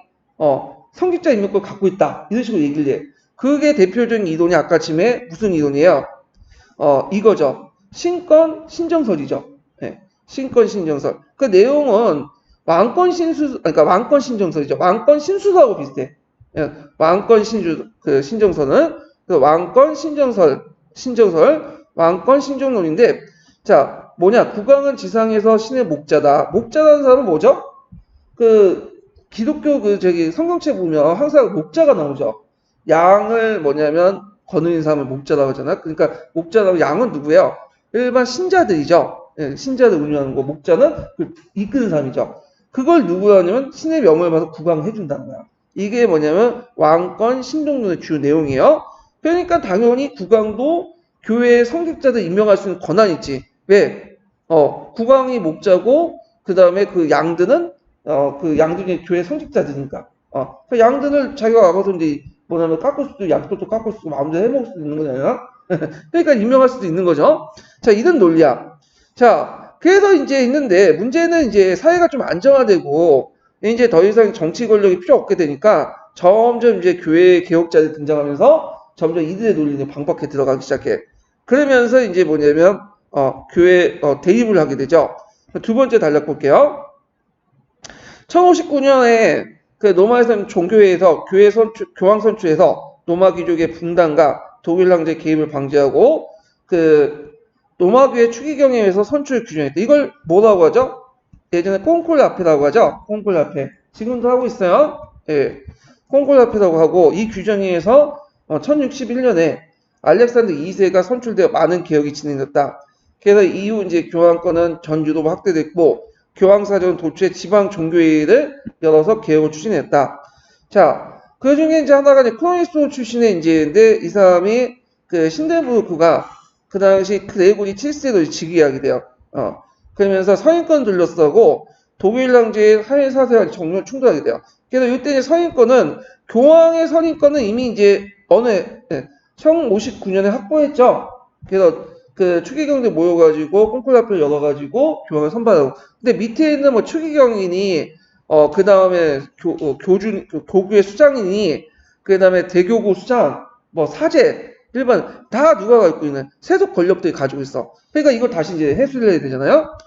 성직자 임명권을 갖고 있다 이런 식으로 얘기를 해. 그게 대표적인 이론이 아까 짐에 무슨 이론이에요? 이거죠. 신권 신정설이죠. 네. 신권 신정설. 그 내용은 왕권 신정설이죠. 왕권 신수설하고 비슷해. 예, 왕권 신정설은 왕권 신정설, 왕권 신정론인데, 자, 뭐냐, 국왕은 지상에서 신의 목자다. 목자라는 사람은 뭐죠? 기독교 성경책 보면 항상 목자가 나오죠. 양을 뭐냐면 거느린 사람을 목자라고 하잖아. 그러니까 목자라고 양은 누구예요? 일반 신자들이죠. 예, 신자들 운영하는 거. 목자는 그 이끄는 사람이죠. 그걸 누구가 하냐면 신의 명을 받아서 국왕해 준다는 거야. 이게 뭐냐면 왕권 신종론의 주요 내용이에요. 그러니까 당연히 국왕도 교회의 성직자들 임명할 수 있는 권한이 있지. 왜? 국왕이 목자고 그 다음에 그 양들은 그 양들이 교회 성직자들이니까. 그 양들을 자기가 와서 이제 뭐냐면 깎을 수도 약도도 깎을 수도 마음대로 해먹을 수도 있는 거잖아요. 그러니까 임명할 수도 있는 거죠. 자, 이런 논리야. 자, 그래서 이제 있는데 문제는 이제 사회가 좀 안정화되고 이제 더 이상 정치 권력이 필요 없게 되니까 점점 이제 교회 개혁자들이 등장하면서 점점 이들의 논리는 방박해 들어가기 시작해. 그러면서 이제 뭐냐면 교회 대입을 하게 되죠. 두 번째 단락 볼게요. 1059년에 그 로마에서 종교회에서 교회 선출, 교황 선출에서 로마 귀족의 분단과 독일 황제 개입을 방지하고 그 로마 교회 추기경에 의해서 선출 규정했다. 이걸 뭐라고 하죠? 예전에 콩콜라페라고 하죠. 콩콜라페. 지금도 하고 있어요. 예. 콩콜라페라고 하고 이 규정에 의해서 1061년에 알렉산더 2세가 선출되어 많은 개혁이 진행됐다. 그래서 이후 이제 교황권은 전 유로로 확대됐고 교황사전 도처의 지방 종교회의를 열어서 개혁을 추진했다. 자, 그 중에 이제 하나가 이제 크로니스토 출신의 이제인데 이 사람이 그 신덴부르크가 그 당시 그레고리 7세로 즉위하게 돼요. 그러면서 서인권 둘러싸고 독일 황제의 하일 사세와 정면 충돌하게 돼요. 그래서 이때 서인권은 교황의 선인권은 이미 이제 어느 1059년에 확보했죠. 그래서 그 추기경들 모여가지고 콩쿨라프를 열어가지고 교황을 선발하고. 근데 밑에 있는 뭐 추기경이니 그 다음에 교구의 수장이니 그 다음에 대교구 수장 뭐 사제 일반 다 누가 갖고 있는 세속 권력들이 가지고 있어. 그러니까 이걸 다시 이제 해소를 해야 되잖아요.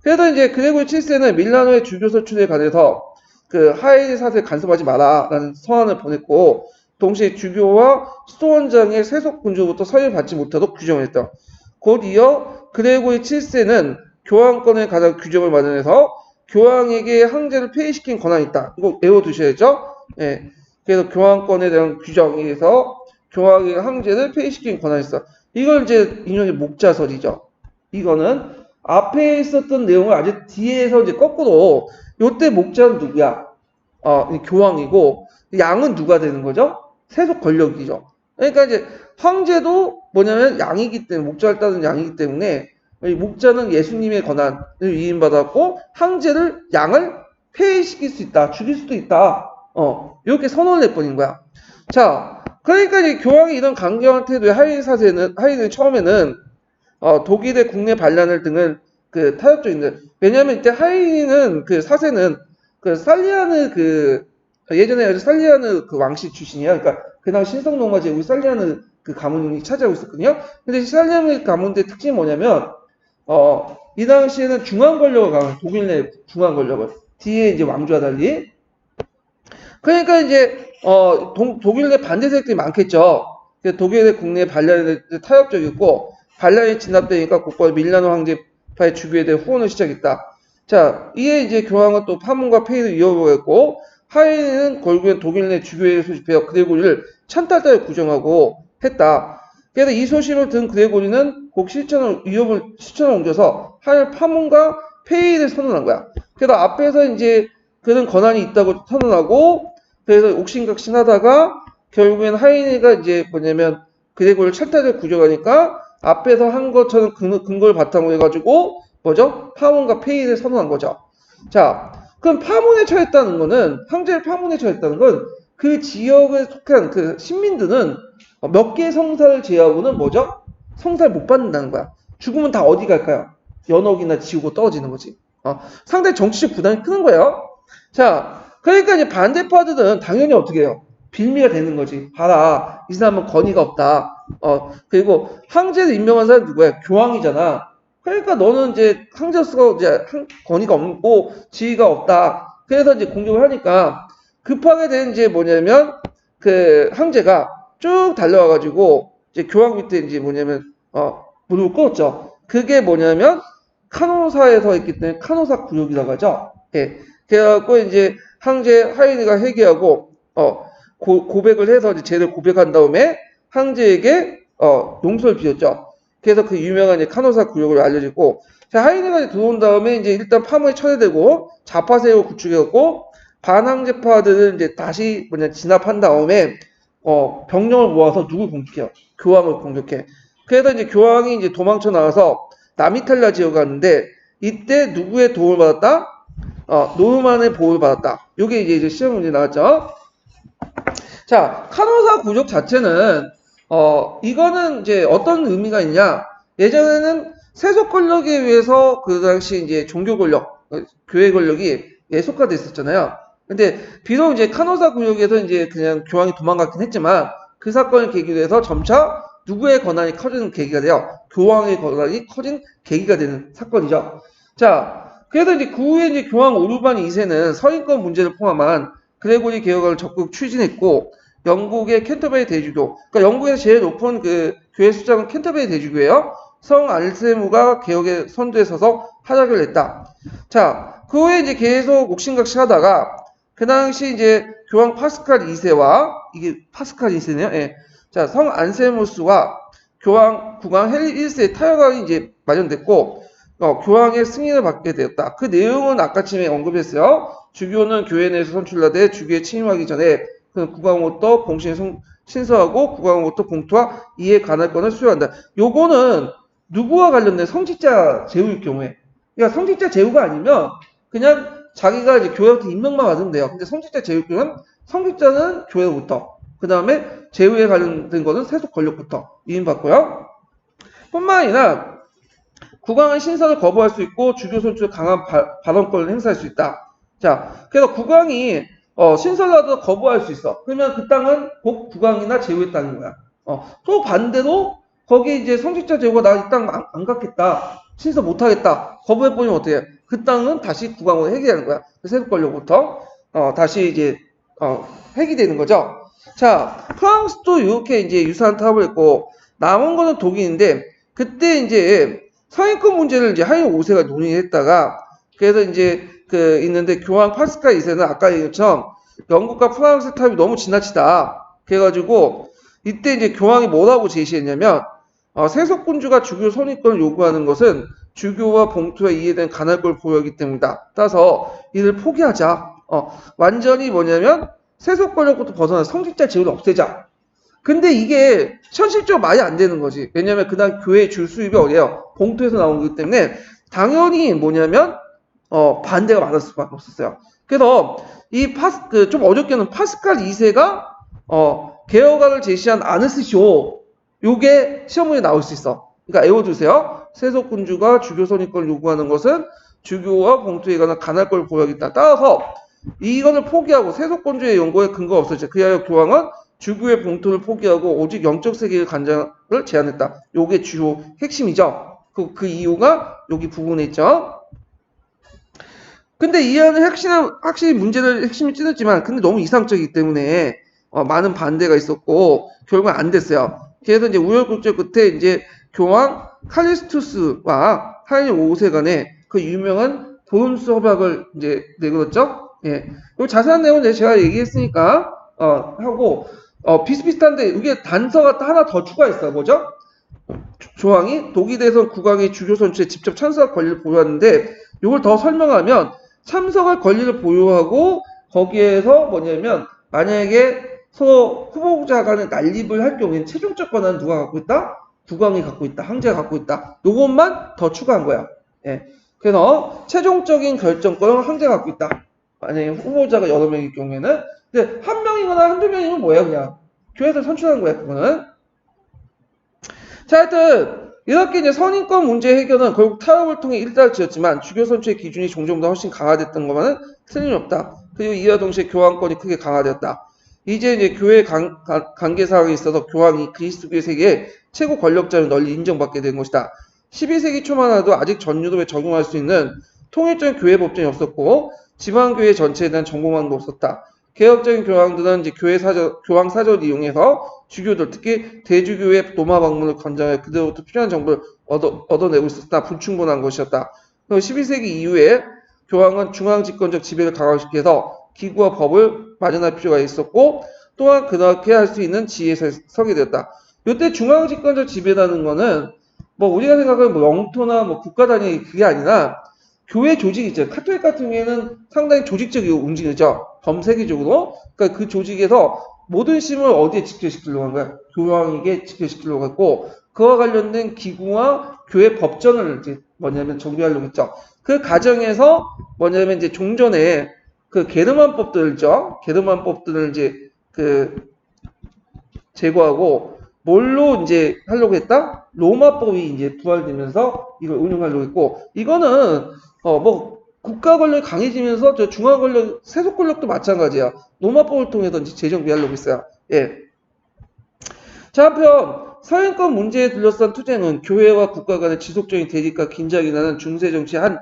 그래서 이제 그레고리 7세는 밀라노의 주교 서출에 관해서 그 하이리 사세에 간섭하지 마라라는 서한을 보냈고 동시에 주교와 수도원장의 세속 군주부터 서열 받지 못하도록 규정을 했다. 곧 이어 그레고리 7세는 교황권에 관한 규정을 마련해서 교황에게 황제를 폐위시킨 권한이 있다. 이거 외워두셔야죠. 예. 그래서 교황권에 대한 규정에서 교황의 황제를 폐위시킨 권한이 있어. 이걸 이제 인용의 목자설이죠. 이거는 앞에 있었던 내용을 아주 뒤에서 이제 거꾸로 요때 목자는 누구야? 교황이고 양은 누가 되는 거죠? 세속 권력이죠. 그러니까 이제 황제도 뭐냐면 양이기 때문에 목자를 따르는 양이기 때문에 이 목자는 예수님의 권한을 위임받았고 황제를 양을 폐위시킬 수 있다, 죽일 수도 있다. 이렇게 선언을 내버린 거야. 자, 그러니까 이제 교황이 이런 강경한 태도의 하이는 처음에는 독일의 국내 반란을 등을 그 타협적인데 왜냐하면 이때 하이는 그 사세는 그 살리아느 그 예전에 살리아느 그 왕실 출신이야. 그러니까 그날 신성 로마 제국 살리아느 그 가문이 차지하고 있었거든요. 근데 살리아느 가문의 특징이 뭐냐면 이 당시에는 중앙 권력을 강한 독일 내 중앙 권력을 뒤에 이제 왕조와 달리 그러니까 이제 독일 내 반대 세력들이 많겠죠. 독일의 국내 반란에 타협적이고 반란이 진압되니까 곧바로 밀라노 황제파의 주교에 대해 후원을 시작했다. 자, 이에 이제 교황은 또 파문과 폐위를 이어보겠고 하이는 결국엔 독일 내 주교회를 소집하여 그레고리를 찬탈자로 구정하고 했다. 그래서 이 소식을 든 그레고리는 곧 실천을 옮겨서 하이의 파문과 폐위를 선언한 거야. 그래서 앞에서 이제 그런 권한이 있다고 선언하고 그래서 옥신각신하다가 결국엔 하이니가 이제 뭐냐면 그레고리를 찬탈자로 구정하니까 앞에서 한 것처럼 근거를 바탕으로 해가지고 뭐죠? 파문과 폐위를 선언한 거죠. 자, 그럼 파문에 처했다는 거는 황제를 파문에 처했다는 건 그 지역에 속한 그 시민들은 몇 개의 성사를 제외하고는 뭐죠? 성사를 못 받는다는 거야. 죽으면 다 어디 갈까요? 연옥이나 지우고 떨어지는 거지. 상당히 정치적 부담이 크는 거예요. 자, 그러니까 이제 반대파들은 당연히 어떻게 해요? 빌미가 되는 거지. 봐라, 이 사람은 권위가 없다. 그리고 황제를 임명한 사람이 누구야? 교황이잖아. 그러니까 너는 이제 황제로서 이제 권위가 없고 지위가 없다. 그래서 이제 공격을 하니까 급하게 된 이제 뭐냐면 그 황제가 쭉 달려와가지고 이제 교황 밑에 이제 뭐냐면 무릎을 꿇었죠. 그게 뭐냐면 카노사에서 있기 때문에 카노사 굴욕이라고 하죠. 예. 그래갖고 이제 황제 하이드가 회개하고 고백을 해서 이제 제를 고백한 다음에 황제에게 용서를 빌었죠. 그래서 그 유명한 이제 카노사 구역을 알려지고, 자, 하이네가 이제 들어온 다음에 이제 일단 파문이 철회되고 자파세력을 구축했고 반황제파들은 이제 다시 진압한 다음에 병력을 모아서 누굴 공격해요? 교황을 공격해. 그래서 이제 교황이 이제 도망쳐 나와서 남이탈리아 지역에 갔는데 이때 누구의 도움을 받았다? 노르만의 보호를 받았다. 요게 이제 시험 문제 나왔죠. 자, 카노사 구역 자체는 이거는 이제 어떤 의미가 있냐? 예전에는 세속 권력에 의해서 그 당시 이제 종교 권력, 교회 권력이 예속화돼 있었잖아요. 근데 비록 이제 카노사 구역에서 이제 그냥 교황이 도망갔긴 했지만 그 사건을 계기로 해서 점차 누구의 권한이 커지는 계기가 돼요. 교황의 권한이 커진 계기가 되는 사건이죠. 자, 그래서 이제 그 후에 이제 교황 오르반 2세는 서인권 문제를 포함한 그레고리 개혁을 적극 추진했고 영국의 캔터베리 대주교, 그러니까 영국에서 제일 높은 그 교회 수장은 캔터베리 대주교예요. 성 알세무가 개혁에 선두에 서서 활약을 했다. 자, 그 후에 이제 계속 옥신각신 하다가 그 당시 이제 교황 파스칼 2세와 이게 파스칼 2세네요. 예. 자, 성 안세무스와 국왕 헨리 1세의 타협안이 이제 마련됐고 교황의 승인을 받게 되었다. 그 내용은 아까 전에 언급했어요. 주교는 교회 내에서 선출하되 주교에 취임하기 전에 국왕으로부터 공신에 신서하고 국왕으로부터 봉투와 이에 관할 권을 수여한다. 요거는 누구와 관련된 성직자 제후일 경우에, 그러니까 성직자 제후가 아니면 그냥 자기가 이제 교회한테 임명만 받으면 돼요. 근데 성직자 제후일 경우는 성직자는 교회로부터, 그 다음에 제후에 관련된 거는 세속 권력부터 위임받고요. 뿐만 아니라 국왕은 신설을 거부할 수 있고 주교 선출에 강한 발언권을 행사할 수 있다. 자, 그래서 국왕이 신설라도 거부할 수 있어. 그러면 그 땅은 곧 국왕이나 제후의 땅인 거야. 또 반대로 거기 이제 성직자 제후가 나 이 땅 안 갖겠다. 신설 못 하겠다. 거부해버리면 어떻게 해? 그 땅은 다시 국왕으로 회귀하는 거야. 세속 권력부터 다시 이제 회귀되는 거죠. 자, 프랑스도 이렇게 이제 유사한 타협을 했고 남은 거는 독일인데 그때 이제 서인권 문제를 이제 하이 5세가 논의했다가 그래서 이제 있는데 교황 파스칼 2세는 아까 얘기한 것처럼 영국과 프랑스 타협이 너무 지나치다. 그래가지고 이때 이제 교황이 뭐라고 제시했냐면 세속군주가 주교 선임권을 요구하는 것은 주교와 봉투에 이해된 간할권을 보유하기 때문이다. 따라서 이를 포기하자. 완전히 뭐냐면 세속 권력부터 벗어나 성직자 제후를 없애자. 근데 이게 현실적으로 말이 안 되는 거지. 왜냐면 그다음 교회 줄 수입이 어디예요? 봉투에서 나온 거기 때문에 당연히 뭐냐면 반대가 많을 수밖에 없었어요. 그래서 좀 어렵게는 파스칼 2세가 개혁안을 제시한 아느스쇼 요게 시험문에 나올 수 있어. 그러니까 외워두세요. 세속군주가 주교 선임권을 요구하는 것은 주교와 봉투에 관한 간할권을 보유하겠다. 따라서 이거를 포기하고 세속군주의 연구에 근거가 없었죠. 그리하여 교황은 주교의 봉투를 포기하고 오직 영적 세계의 간장을 제안했다. 요게 주요 핵심이죠. 그 이유가 여기 부분에 있죠. 근데 이 안은 확실히 문제를 핵심이 찌르지만 근데 너무 이상적이기 때문에 많은 반대가 있었고 결국 안 됐어요. 그래서 이제 우여곡절 끝에 이제 교황 칼리스투스와 하이리 5세 간에 그 유명한 보험수 협약을 이제 내걸었죠. 예. 그 자세한 내용은 제가 얘기했으니까 하고 비슷비슷한데 이게 단서가 하나 더 추가했어요. 뭐죠? 조항이 독일에선 국왕이 주교 선출에 직접 참석할 권리를 보유하는데 이걸 더 설명하면 참석할 권리를 보유하고 거기에서 뭐냐면 만약에 서로 후보자 간에 난립을 할 경우에는 최종적 권한은 누가 갖고 있다? 국왕이 갖고 있다. 황제가 갖고 있다. 요것만 더 추가한 거야. 예. 그래서 최종적인 결정권은 황제가 갖고 있다. 만약에 후보자가 여러 명일 경우에는. 근데 한 명이거나 한두 명이면 뭐야 그냥. 교회에서 선출한 거야 그거는. 자, 하여튼 이렇게 이제 선임권 문제 해결은 결국 타협을 통해 일단을 지었지만 주교 선출의 기준이 종전보다 훨씬 강화됐던 것만은 틀림없다. 그리고 이와 동시에 교황권이 크게 강화되었다. 이제 교회 관계 사항에 있어서 교황이 그리스도교의 세계의 최고 권력자로 널리 인정받게 된 것이다. 12세기 초만 해도 아직 전 유럽에 적용할 수 있는 통일적인 교회 법전이 없었고 지방교회 전체에 대한 정보망도 없었다. 개혁적인 교황들은 이제 교황 사절을 이용해서 주교들, 특히 대주교의 노마 방문을 권장해 그들로부터 필요한 정보를 얻어내고 있었다. 불충분한 것이었다. 12세기 이후에 교황은 중앙집권적 지배를 강화시켜서 기구와 법을 마련할 필요가 있었고 또한 그렇게 할 수 있는 지위에 서게 되었다. 이때 중앙집권적 지배라는 거는 뭐 우리가 생각하는 뭐 영토나 뭐 국가 단위 그게 아니라 교회 조직 있죠. 카톨릭 같은 경우에는 상당히 조직적이고 움직이죠. 범세계적으로. 그러니까 그 조직에서 모든 힘을 어디에 집결시키려고 한 거야? 교황에게 집결시키려고 했고, 그와 관련된 기구와 교회 법전을 이제 뭐냐면 정비하려고 했죠. 그 과정에서 뭐냐면 이제 종전에 그 게르만법들죠. 게르만법들을 이제 그 제거하고 뭘로 이제 하려고 했다? 로마법이 이제 부활되면서 이걸 운용하려고 했고, 이거는 뭐 국가 권력이 강해지면서 저 중앙 권력, 세속 권력도 마찬가지야. 로마법을 통해서 이제 재정비하려고 했어요. 예. 자, 한편 서양권 문제에 둘러싼 투쟁은 교회와 국가 간의 지속적인 대립과 긴장이 나는 중세 정치의 한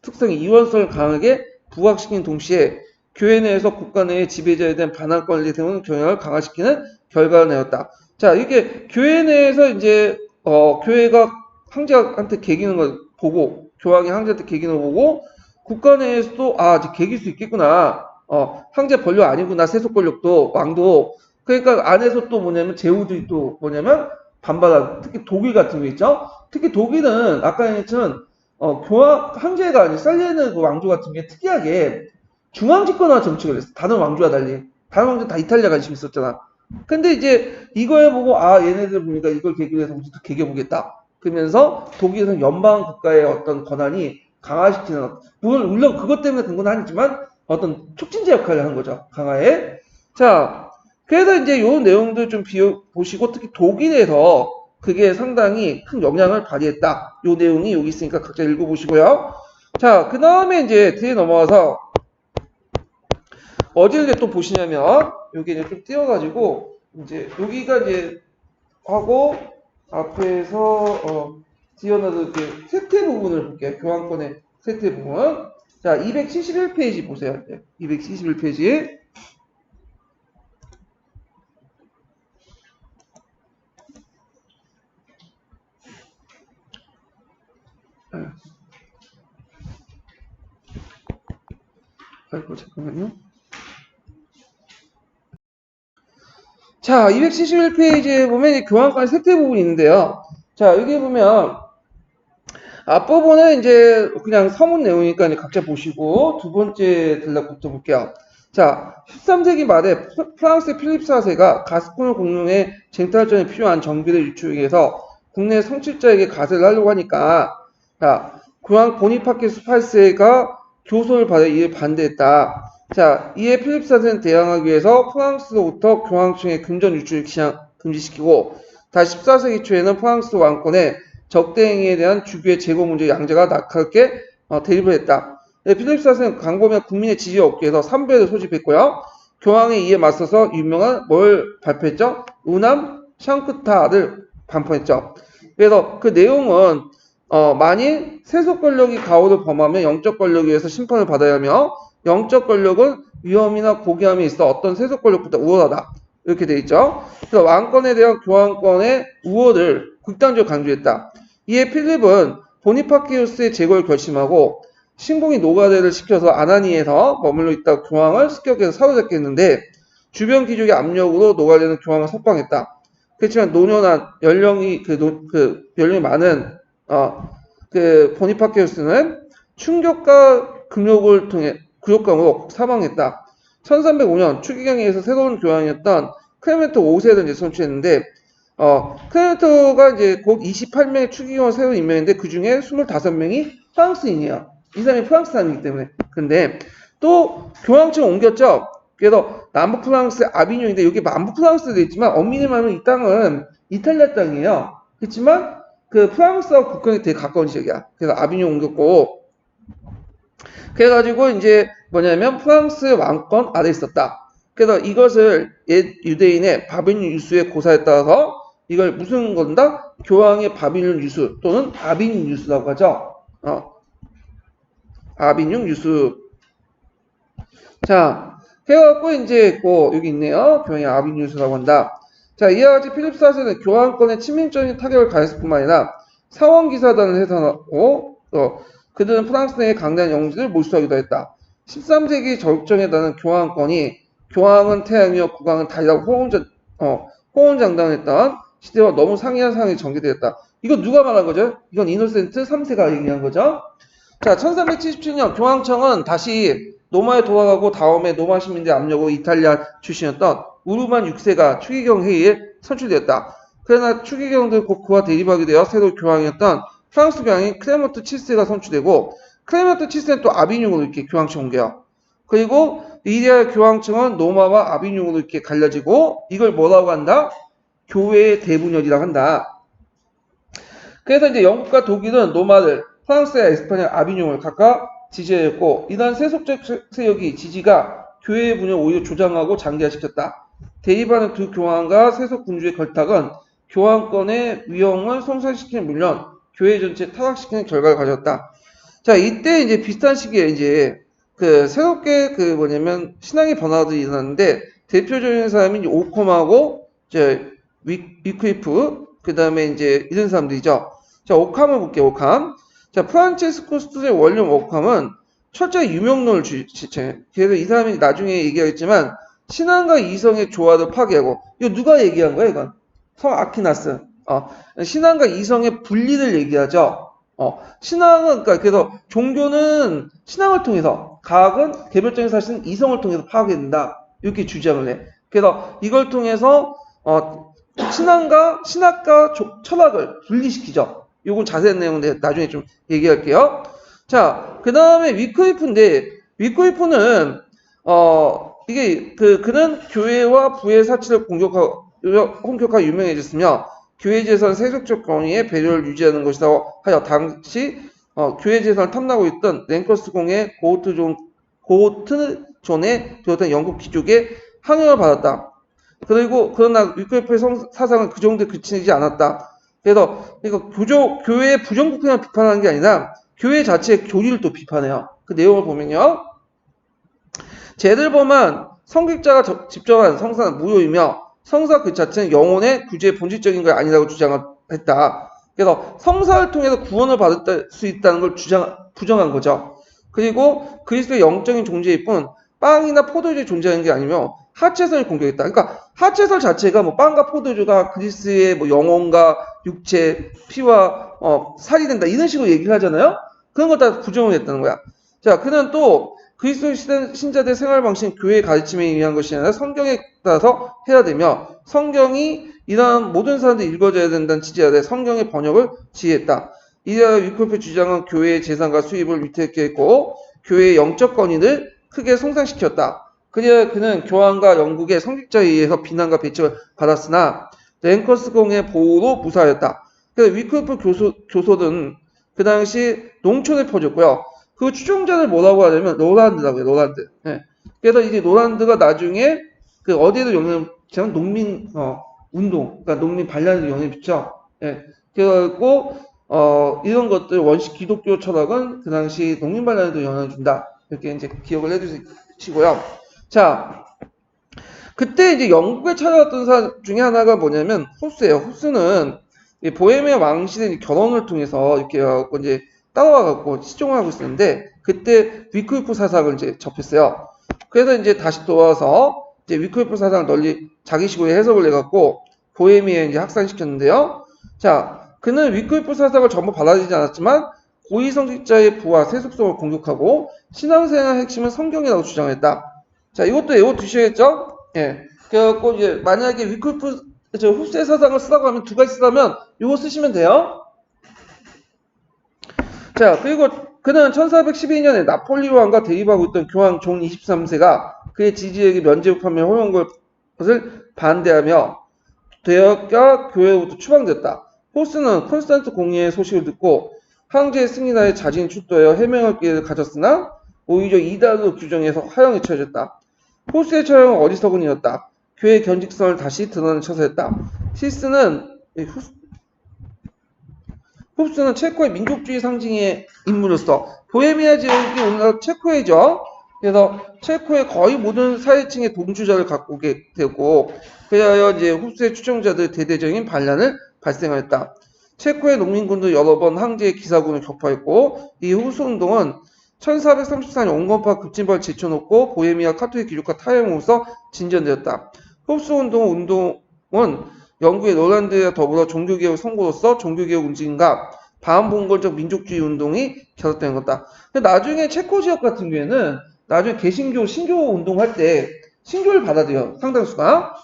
특성의 이원성을 강하게 부각시킨 동시에 교회 내에서 국가 내의 지배자에 대한 반항권을 세우는 경향을 강화시키는 결과를 내었다. 자, 이렇게 교회 내에서 이제 교회가 황제한테 개기는 걸 보고 교황이 황제한테 개기는 걸 보고 국가 내에서도 이제 개길 수 있겠구나. 황제 권력 아니구나. 세속 권력도 왕도. 그러니까 안에서 또 뭐냐면 제후들이 또 뭐냐면 반발하고 특히 독일 같은 거 있죠. 특히 독일은 아까 얘기했지만 교황 황제가 아닌 살레는 그 왕조 같은 게 특이하게 중앙 집권화 정책을 했어. 다른 왕조와 달리. 다른 왕조 다 이탈리아 관심 있었잖아. 근데 이제 이거에 보고 얘네들 보니까 이걸 계기로 해서 우리도 개겨보겠다. 그러면서 독일에서는 연방 국가의 어떤 권한이 강화시키는 물론 그것 때문에 그런 건 아니지만 어떤 촉진제 역할을 하는 거죠. 강화에. 자, 그래서 이제 요 내용들 좀 보시고 특히 독일에서 그게 상당히 큰 영향을 발휘했다. 요 내용이 여기 있으니까 각자 읽어보시고요. 자, 그 다음에 이제 뒤에 넘어와서 어디를 또 보시냐면 여기 이제 좀 띄워가지고 이제 여기가 이제 하고 앞에서 띄어넣은 이렇게 세태 부분을 볼게요. 교환권의 세태 부분. 자, 271페이지 보세요. 271페이지. 아이고, 잠깐만요. 자, 271페이지에 보면 교환권 세태 부분이 있는데요. 자, 여기 보면 앞부분은 이제 그냥 서문 내용이니까 이제 각자 보시고 두 번째 들락부터 볼게요. 자, 13세기 말에 프랑스 필립 4세가 가스콘을 공룡의 쟁탈전에 필요한 정비를 유치하기 위해서 국내 성취자에게 가세를 하려고 하니까 자, 교황 보니파케스 8세가 교소를 받아 이에 반대했다. 자, 이에 필립 4세는 대항하기 위해서 프랑스로부터 교황청의 금전 유출을 금지시키고 다시 14세기 초에는 프랑스 왕권의 적대행위에 대한 주교의 재고 문제 양자가 낙하게 대립을 했다. 필립 4세는 광범위한 국민의 지지를 얻기 위해서 3배를 소집했고요. 교황에 이에 맞서서 유명한 뭘 발표했죠? 우남 샹크타를 반포했죠. 그래서 그 내용은 만일 세속 권력이 가호를 범하면 영적 권력에 의해서 심판을 받아야 하며 영적 권력은 위험이나 고귀함에 있어 어떤 세속 권력보다 우월하다. 이렇게 돼 있죠. 그래서 왕권에 대한 교황권의 우월을 극단적으로 강조했다. 이에 필립은 보니파키우스의 제거를 결심하고 신공이 노가다를 시켜서 아나니에서 머물러 있다가 교황을 습격해서 사로잡게 했는데 주변 귀족의 압력으로 노가다는 교황을 석방했다. 그렇지만 노년한 연령이 연령이 많은 그 보니파키우스는 충격과 굴욕감으로 사망했다. 1305년 추기경에 의해서 새로운 교황이었던 클레멘토 5세를 이제 선출했는데 클레멘토가 이제 곧 28명의 추기경을 새로 임명했는데 그 중에 25명이 프랑스인이에요. 이 사람이 프랑스 사람이기 때문에. 근데 또 교황청을 옮겼죠. 그래서 남부 프랑스 아비뇽인데 여기 남부 프랑스도 있지만 엄밀히 말하면 이 땅은 이탈리아 땅이에요. 그렇지만 그 프랑스와 국경이 되게 가까운 지역이야. 그래서 아비뇽 옮겼고 그래가지고 이제 뭐냐면 프랑스 왕권 아래 있었다. 그래서 이것을 옛 유대인의 바빌론 유수의 고사에 따라서 이걸 무슨 건다? 교황의 바빌론 유수 또는 아비뇽 유수라고 하죠. 아비뇽 유수. 자, 해갖고 이제 여기 있네요. 교황의 아비뇽 유수라고 한다. 자, 이와 같이 필립 4세는 교황권의 치명적인 타격을 가했을 뿐만 아니라 사원기사단을 해산하고 그들은 프랑스 내의 강대한 영지를 몰수하기도 했다. 13세기 절정에 달하는 교황권이 교황은 태양이요 국왕은 달이라고 호언장담했던 시대와 너무 상이한 상황이 전개되었다. 이거 누가 말한 거죠? 이건 이노센트 3세가 얘기한 거죠. 자, 1377년 교황청은 다시 로마에 돌아가고 다음에 로마 시민들 압력으로 이탈리아 출신이었던 우르반 6세가 추기경 회의에 선출되었다. 그러나 추기경도 곧 그와 대립하게 되어 새로 교황이었던 프랑스 교황인 클레먼트 7세가 선출되고 클레먼트 7세는 또 아비뇽으로 이렇게 교황청 옮겨요. 그리고 이리아 교황청은 로마와 아비뇽으로 이렇게 갈려지고 이걸 뭐라고 한다? 교회의 대분열이라고 한다. 그래서 이제 영국과 독일은 로마를, 프랑스와 에스파냐, 아비뇽을 각각 지지했고 이러한 세속적 세력이 지지가 교회의 분열을 오히려 조장하고 장기화시켰다. 대립하는 두 교황과 세속 군주의 결탁은 교황권의 위용을 손상시키는 물론 교회 전체를 타락시키는 결과를 가졌다. 자, 이때 이제 비슷한 시기에 이제 그 새롭게 그 뭐냐면 신앙의 변화들이 일어났는데 대표적인 사람이 이제 오컴하고 이제 위크리프 그 다음에 이제 이런 사람들이죠. 자, 오캄을 볼게요. 오캄. 자, 프란체스코 스투의 원룸 오캄은 철저히 유명론을 주체. 그래서 이 사람이 나중에 얘기하겠지만 신앙과 이성의 조화를 파괴하고 이거 누가 얘기한 거야 이건? 성 아퀴나스. 신앙과 이성의 분리를 얘기하죠. 신앙은 그러니까 그래서 종교는 신앙을 통해서 과학은 개별적인 사실은 이성을 통해서 파악된다 이렇게 주장을 해. 그래서 이걸 통해서 신학과 철학을 분리시키죠. 요건 자세한 내용인데 나중에 좀 얘기할게요. 자, 그 다음에 위크리프인데 위크리프는 이게 그는 교회와 부의 사치를 공격하고 유명해졌으며 교회 재산 세속적 권위의 배려를 유지하는 것이라고 하여 당시 교회 재산을 탐나고 있던 랭커스 공의 고트존에 비롯한 영국 귀족의 항영을 받았다. 그러나 위크리프의 사상은 그 정도에 그치지 않았다. 그래서 교회의 부정부패만 비판하는 게 아니라 교회 자체의 교리를 또 비판해요. 그 내용을 보면요. 제들 보면 성직자가 집정한 성사는 무효이며 성사 그 자체는 영혼의 구제의 본질적인 게 아니라고 주장했다. 그래서 성사를 통해서 구원을 받을 수 있다는 걸 부정한 거죠. 그리고 그리스도의 영적인 존재일 뿐 빵이나 포도주에 존재하는 게 아니며 하체설을 공격했다. 그러니까 하체설 자체가 뭐 빵과 포도주가 그리스도의 뭐 영혼과 육체, 피와 살이 된다 이런 식으로 얘기를 하잖아요. 그런 걸 다 부정을 했다는 거야. 자, 그는 또 그리스도 신자들의 생활 방식은 교회의 가르침에 의한 것이 아니라 성경에 따라서 해야 되며 성경이 이러한 모든 사람들이 읽어줘야 된다는 취지하에 성경의 번역을 지휘했다. 이러한 위클리프의 주장은 교회의 재산과 수입을 위태롭게 했고 교회의 영적 권위를 크게 손상시켰다. 그는 교황과 영국의 성직자에 의해서 비난과 배척을 받았으나 랭커스 공의 보호로 무사하였다. 그래서 위클리프 교소는 그 당시 농촌에 퍼졌고요. 그 추종자를 뭐라고 하냐면 로란드라고 해요. 로란드. 예. 그래서 이제 로란드가 나중에 그 어디에도 영향을 미치면 농민 운동, 그러니까 농민 반란에도 영향을 미쳐. 예. 그래갖고 이런 것들 원시 기독교 철학은 그 당시 농민 반란에도 영향을 준다. 이렇게 이제 기억을 해주시고요. 자, 그때 이제 영국에 찾아왔던 사람 중에 하나가 뭐냐면 호스예요. 호스는 보헤미아 왕실의 결혼을 통해서 이렇게 해갖고 이제 따라와갖고 시종을 하고 있었는데 그때 위클리프 사상을 이제 접했어요. 그래서 이제 다시 돌아와서 이제 위클리프 사상을 널리 자기식으로 해석을 해갖고 보헤미아에 이제 확산시켰는데요. 자, 그는 위클리프 사상을 전부 받아들이지 않았지만 고위성직자의 부와 세속성을 공격하고 신앙생활의 핵심은 성경이라고 주장했다. 자, 이것도 외워두셔야겠죠? 예. 그래갖고 이제 만약에 위클리프 흡세 사상을 쓰라고 하면 두 가지 쓰라면 이거 쓰시면 돼요. 자, 그리고 그는 1412년에 나폴리온 왕과 대립하고 있던 교황 존 23세가 그의 지지에게 면죄부하며 허용한 것을 반대하며 대학과 교회로부터 추방됐다. 호스는 콘스탄트 공의의 소식을 듣고 황제의 승리나에 자진 출도하여 해명할 기회를 가졌으나 오히려 이단으로 규정해서 화형에 처해졌다. 호스의 처형은 어리석은이었다. 교회의 견직성을 다시 드러내는 처사였다. 흡스는 체코의 민족주의 상징의 인물로서 보헤미아 지역이 오늘날 체코이죠. 그래서 체코의 거의 모든 사회층의 동주자를 갖고 오게 되고 그래야 이제 흡스의 추종자들 대대적인 반란을 발생하였다. 체코의 농민군도 여러 번 황제의 기사군을 격파했고 이 흡스 운동은 1434년 온건파 급진파를 제쳐놓고 보헤미아 카톨릭 기독과 타협으로써 진전되었다. 흡수운동은 영국의 롤란드와 더불어 종교개혁 선고로서 종교개혁 움직임과 반봉건적 민족주의 운동이 결합된 거다. 근데 나중에 체코 지역 같은 경우에는 나중에 개신교, 신교 운동할 때 신교를 받아들여 상당수가.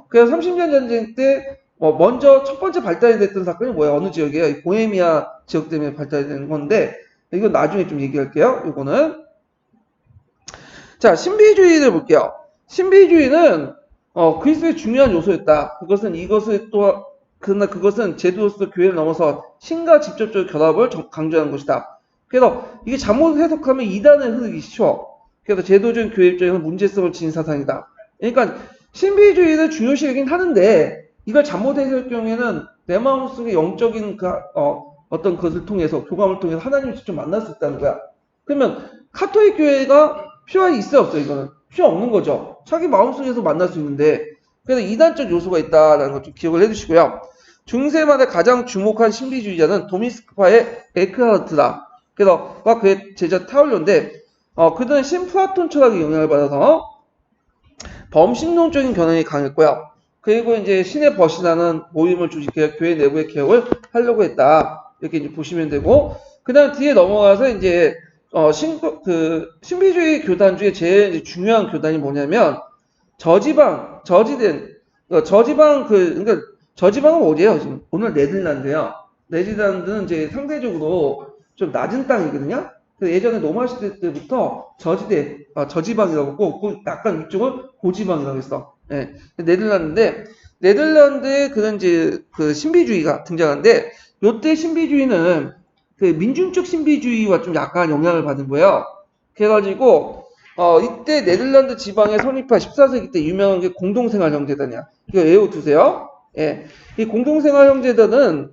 그래서 30년 전쟁 때 먼저 첫 번째 발달이 됐던 사건이 뭐야? 어느 지역이에요? 이 보헤미아 지역 때문에 발달이 되는 건데 이건 나중에 좀 얘기할게요. 이거는 자 신비주의를 볼게요. 신비주의는 그리스도의 중요한 요소였다. 그러나 그것은 제도로서 교회를 넘어서 신과 직접적 결합을 강조하는 것이다. 그래서 이게 잘못 해석하면 이단에 흐르기 쉬워. 그래서 제도적인 교회 입장에서 문제성을 지닌 사상이다. 그러니까 신비주의를 중요시하긴 하는데 이걸 잘못 해석할 경우에는 내 마음속에 영적인 어떤 것을 통해서 교감을 통해서 하나님을 직접 만날 수 있다는 거야. 그러면 카톨릭 교회가 필요가 있어요, 없어요? 이거는 필요 없는 거죠. 자기 마음속에서 만날 수 있는데 그래서 이단적 요소가 있다라는 것 좀 기억을 해주시고요. 중세말에 가장 주목한 신비주의자는 도미스크파의 에크하르트다. 그래서 그의 제자 타울로인데 그들은 신플라톤 철학의 영향을 받아서 범신론적인 견해이 강했고요. 그리고 이제 신의 벗이라는 모임을 조직해 교회 내부의 개혁을 하려고 했다. 이렇게 이제 보시면 되고, 그 다음 뒤에 넘어가서 이제 신비주의 교단 중에 제일 중요한 교단이 뭐냐면 그러니까 저지방은 어디예요? 지금 오늘 네덜란드예요. 네덜란드는 이제 상대적으로 좀 낮은 땅이거든요. 예전에 로마 시대 때부터 저지방이라고 했고, 약간 위쪽을 고지방이라고 했어. 예. 네덜란드인데, 네덜란드에 그런 이제 그 신비주의가 등장하는데, 요때 신비주의는 그 민중적 신비주의와 좀 약간 영향을 받은 거예요. 그래가지고, 이때 네덜란드 지방에 설립한 14세기 때 유명한 게 공동생활 형제단이야. 이거 외워두세요. 예. 이 공동생활 형제단은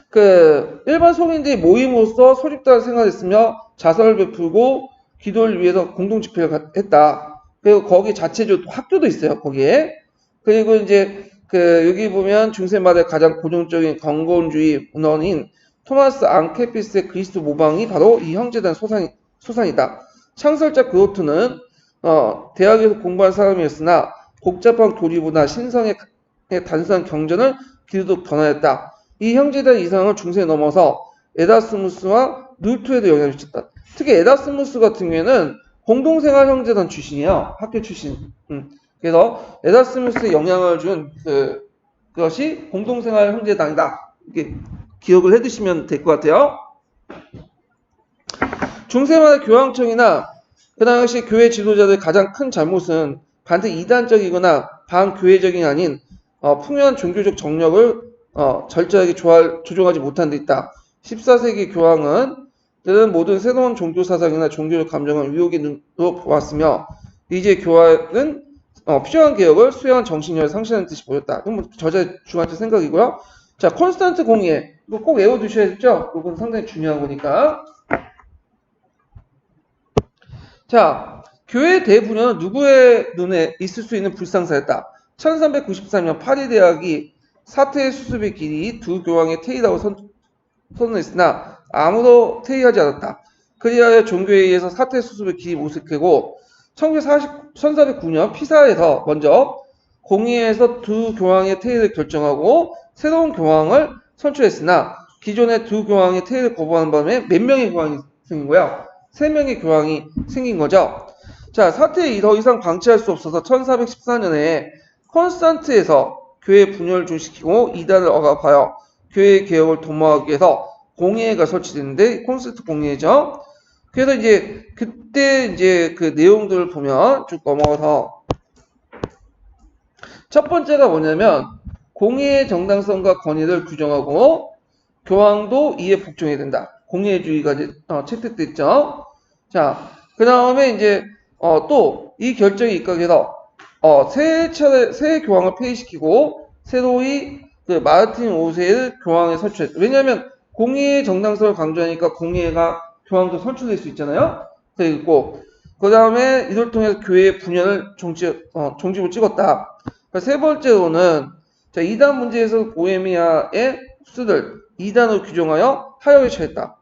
그 일반 소민들이 모임으로써 소집단 생활했으며 자선을 베풀고 기도를 위해서 공동 집회를 했다. 그리고 거기 자체적으로 학교도 있어요. 거기에. 그리고 이제 그 여기 보면 중세 말의 가장 고정적인 경건주의 문헌인 토마스 앙케피스의 그리스도 모방이 바로 이 형제단 소산이다. 창설자 그로트는 대학에서 공부한 사람이었으나 복잡한 교리보다 신성의 단순한 경전을 기도로 변화했다. 이 형제단 이상은 중세에 넘어서 에다스무스와 눌투에도 영향을 미쳤다. 특히 에다스무스 같은 경우에는 공동생활 형제단 출신이에요. 학교 출신. 그래서 에다스무스에 영향을 준 그것이 공동생활 형제단이다. 이렇게 기억을 해두시면 될 것 같아요. 중세말의 교황청이나 그 당시 교회 지도자들의 가장 큰 잘못은 반드시 이단적이거나 반교회적이 아닌 풍요한 종교적 정력을 절저하게 조종하지 못한 데 있다. 14세기 교황은 모든 새로운 종교 사상이나 종교적 감정을 위협의 눈으로 보았으며 이제 교황은 필요한 개혁을 수행한 정신력을 상실하는 뜻이 보였다. 그럼 저자의 주관적 생각이고요. 자, 콘스탄트 공예 이거 꼭 외워두셔야겠죠? 이건 상당히 중요한 거니까. 자, 교회 대분열은 누구의 눈에 있을 수 있는 불상사였다. 1393년 파리 대학이 사퇴의 수습의 길이 두 교황의 퇴위라고 선언했으나 아무도 퇴위하지 않았다. 그리하여 종교에 의해서 사퇴 수습의 길이 모색되고 1409년 피사에서 먼저 공의회에서 두 교황의 퇴위를 결정하고 새로운 교황을 선출했으나 기존의 두 교황의 퇴위를 거부하는 바람에 몇 명의 교황이 생긴 거야? 3명의 교황이 생긴 거죠. 자, 사태에 더 이상 방치할 수 없어서 1414년에 콘스탄트에서 교회 분열을 중시키고 이단을 억압하여 교회 개혁을 도모하기 위해서 공회가 설치됐는데 콘스탄트 공회죠. 그래서 이제 그때 이제 그 내용들을 보면 쭉 넘어가서 첫 번째가 뭐냐면 공회의 정당성과 권위를 규정하고 교황도 이에 복종해야 된다. 공예주의가 채택됐죠. 자, 그 다음에 이제 또 이 결정이 입각해서 새 교황을 폐위시키고 새로이 그 마르틴 5세를 교황에 선출했다. 왜냐하면 공예의 정당성을 강조하니까 공예가 교황도 선출될 수 있잖아요. 그리고 그 다음에 이를 통해서 교회의 분열을 종집을 찍었다. 세 번째로는 자, 이단 문제에서 보헤미아의 흡수들 이단으로 규정하여 타협에 처했다.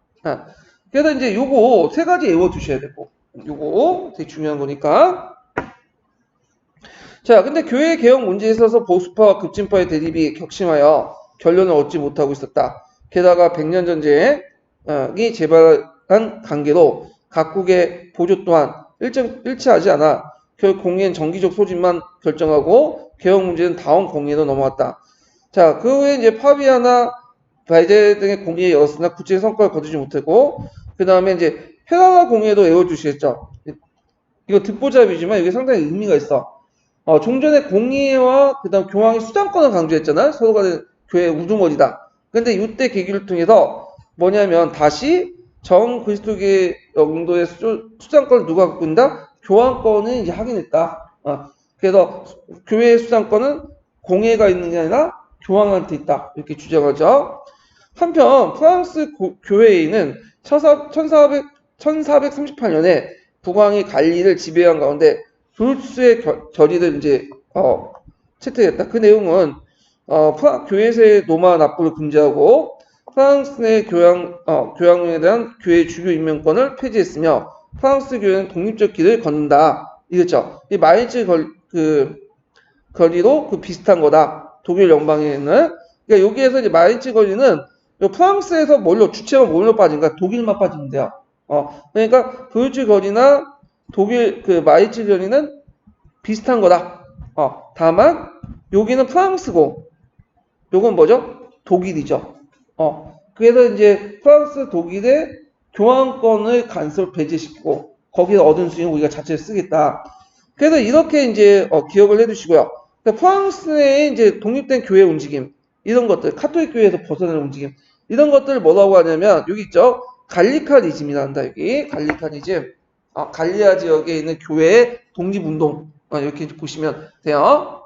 그래서 이제 요거 세 가지 외워두셔야 되고, 요거 되게 중요한 거니까. 자, 근데 교회 개혁 문제에 있어서 보수파와 급진파의 대립이 격심하여 결론을 얻지 못하고 있었다. 게다가 100년 전쟁이 재발한 관계로 각국의 보조 또한 일치하지 않아 결국 공의는 정기적 소집만 결정하고 개혁 문제는 다음 공의로 넘어갔다. 자, 그 후에 이제 파비아나 바이제 등의 공의에 열었으나 구체적 성과를 거두지 못했고, 그 다음에 이제 헤라가 공의도 외워주시겠죠. 이거 듣보잡이지만 이게 상당히 의미가 있어. 종전에 공의와 그다음 교황이 수장권을 강조했잖아. 서로 간에 교회 우두머리다. 근데 이때 계기를 통해서 뭐냐면 다시 정 그리스도교의 영도의 수장권을 누가 갖고 있다? 교황권을 이제 확인했다. 그래서 교회의 수장권은 공회가 있는 게 아니라 교황한테 있다. 이렇게 주장하죠. 한편 프랑스 교회에는 1438년에 국왕이 갈리를 지배한 가운데 브루투스의 결의를 이제 채택했다. 그 내용은 교회에서의 노마 납부를 금지하고 프랑스 내 교황에 대한 교회 주교 임명권을 폐지했으며 프랑스 교회는 독립적 길을 걷는다. 이거죠. 이 마이츠 거리도 그 비슷한 거다. 독일 연방에 있는. 그러니까 여기에서 이제 마이츠 거리는 프랑스에서 주체가 뭘로 빠진가? 독일만 빠지면 돼요. 그러니까 브루츠 거리나 독일 그 마이츠 거리는 비슷한 거다. 다만 여기는 프랑스고 요건 뭐죠? 독일이죠. 그래서 이제 프랑스 독일의 교황권을 간섭 배제시키고 거기서 얻은 수익은 우리가 자체를 쓰겠다. 그래서 이렇게 이제 기억을 해두시고요. 그러니까 프랑스의 이제 독립된 교회 움직임 이런 것들 카톨릭 교회에서 벗어나는 움직임 이런 것들을 뭐라고 하냐면 여기 있죠. 갈리카니즘이란다. 여기 갈리카니즘. 갈리아 지역에 있는 교회의 독립운동 이렇게 보시면 돼요.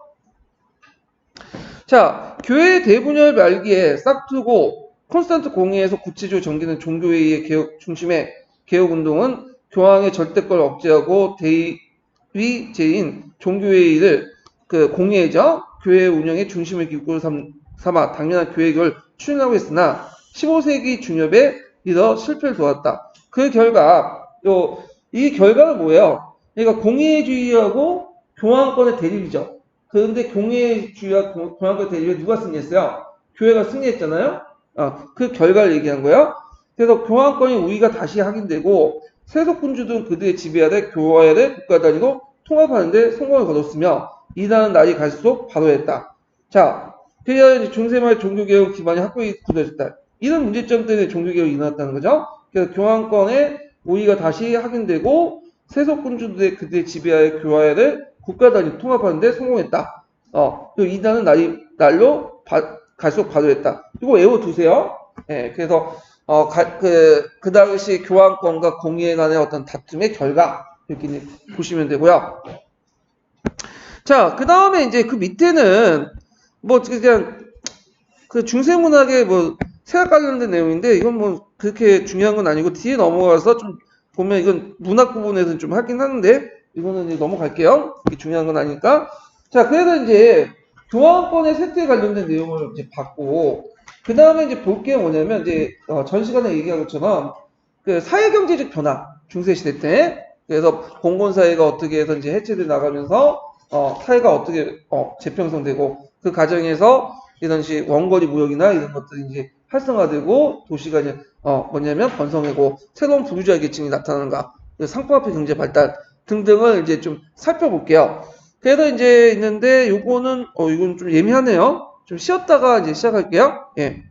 자, 교회의 대분열 말기에 싹트고 콘스탄트 공의에서 구체적으로 전개된 종교회의의 중심의 개혁운동은 교황의 절대권을 억제하고 대위제인 종교회의를 그 공의회죠. 교회 운영의 중심을 기구로 삼아 당연한 교회를 추진하고 있으나 15세기 중엽에 이어 실패를 도왔다. 그 결과 이 결과는 뭐예요? 그러니까 공의주의하고 교황권의 대립이죠. 그런데 공의주의와 교황권의 대립에 누가 승리했어요? 교회가 승리했잖아요. 그 결과를 얘기한 거예요. 그래서 교황권의 우위가 다시 확인되고 세속군주들은 그들의 지배하되 교화를 국가 단위로 통합하는데 성공을 거뒀으며 이다는 날이 갈수록 바로했다. 자, 그래야 중세말 종교개혁 기반이 확고히 굳어졌다. 이런 문제점 때문에 종교개혁이 일어났다는 거죠. 그래서 교황권의 우위가 다시 확인되고 세속군주들의 그들의 지배하에 교화를 국가 단위 통합하는데 성공했다. 이다는 날로 갈수록 바로했다. 이거 외워두세요. 예, 그래서 그 당시 교황권과 공의에 관한 어떤 다툼의 결과 이렇게 보시면 되고요. 자, 그 다음에 이제 그 밑에는 뭐 그냥 그 중세문학의 뭐 세학 관련된 내용인데 이건 뭐 그렇게 중요한 건 아니고 뒤에 넘어가서 좀 보면 이건 문학 부분에서는 좀 하긴 하는데 이거는 이제 넘어갈게요. 이게 중요한 건 아니니까. 자, 그래서 이제 교황권의 쇠퇴에 관련된 내용을 이제 봤고 그 다음에 이제 볼 게 뭐냐면 이제 전 시간에 얘기한 것처럼 그 사회경제적 변화 중세시대 때 그래서 공권사회가 어떻게 해서 이제 해체돼 나가면서 사회가 어떻게 재편성되고 그 과정에서 이런 식 원거리 무역이나 이런 것들이 이제 활성화되고 도시가 이제 뭐냐면 번성하고 새로운 부르주아 계층이 나타나는가 상품화폐 경제 발달 등등을 이제 좀 살펴볼게요. 그래서 이제 있는데 요거는 이건 좀 예민하네요. 좀 쉬었다가 이제 시작할게요. 예.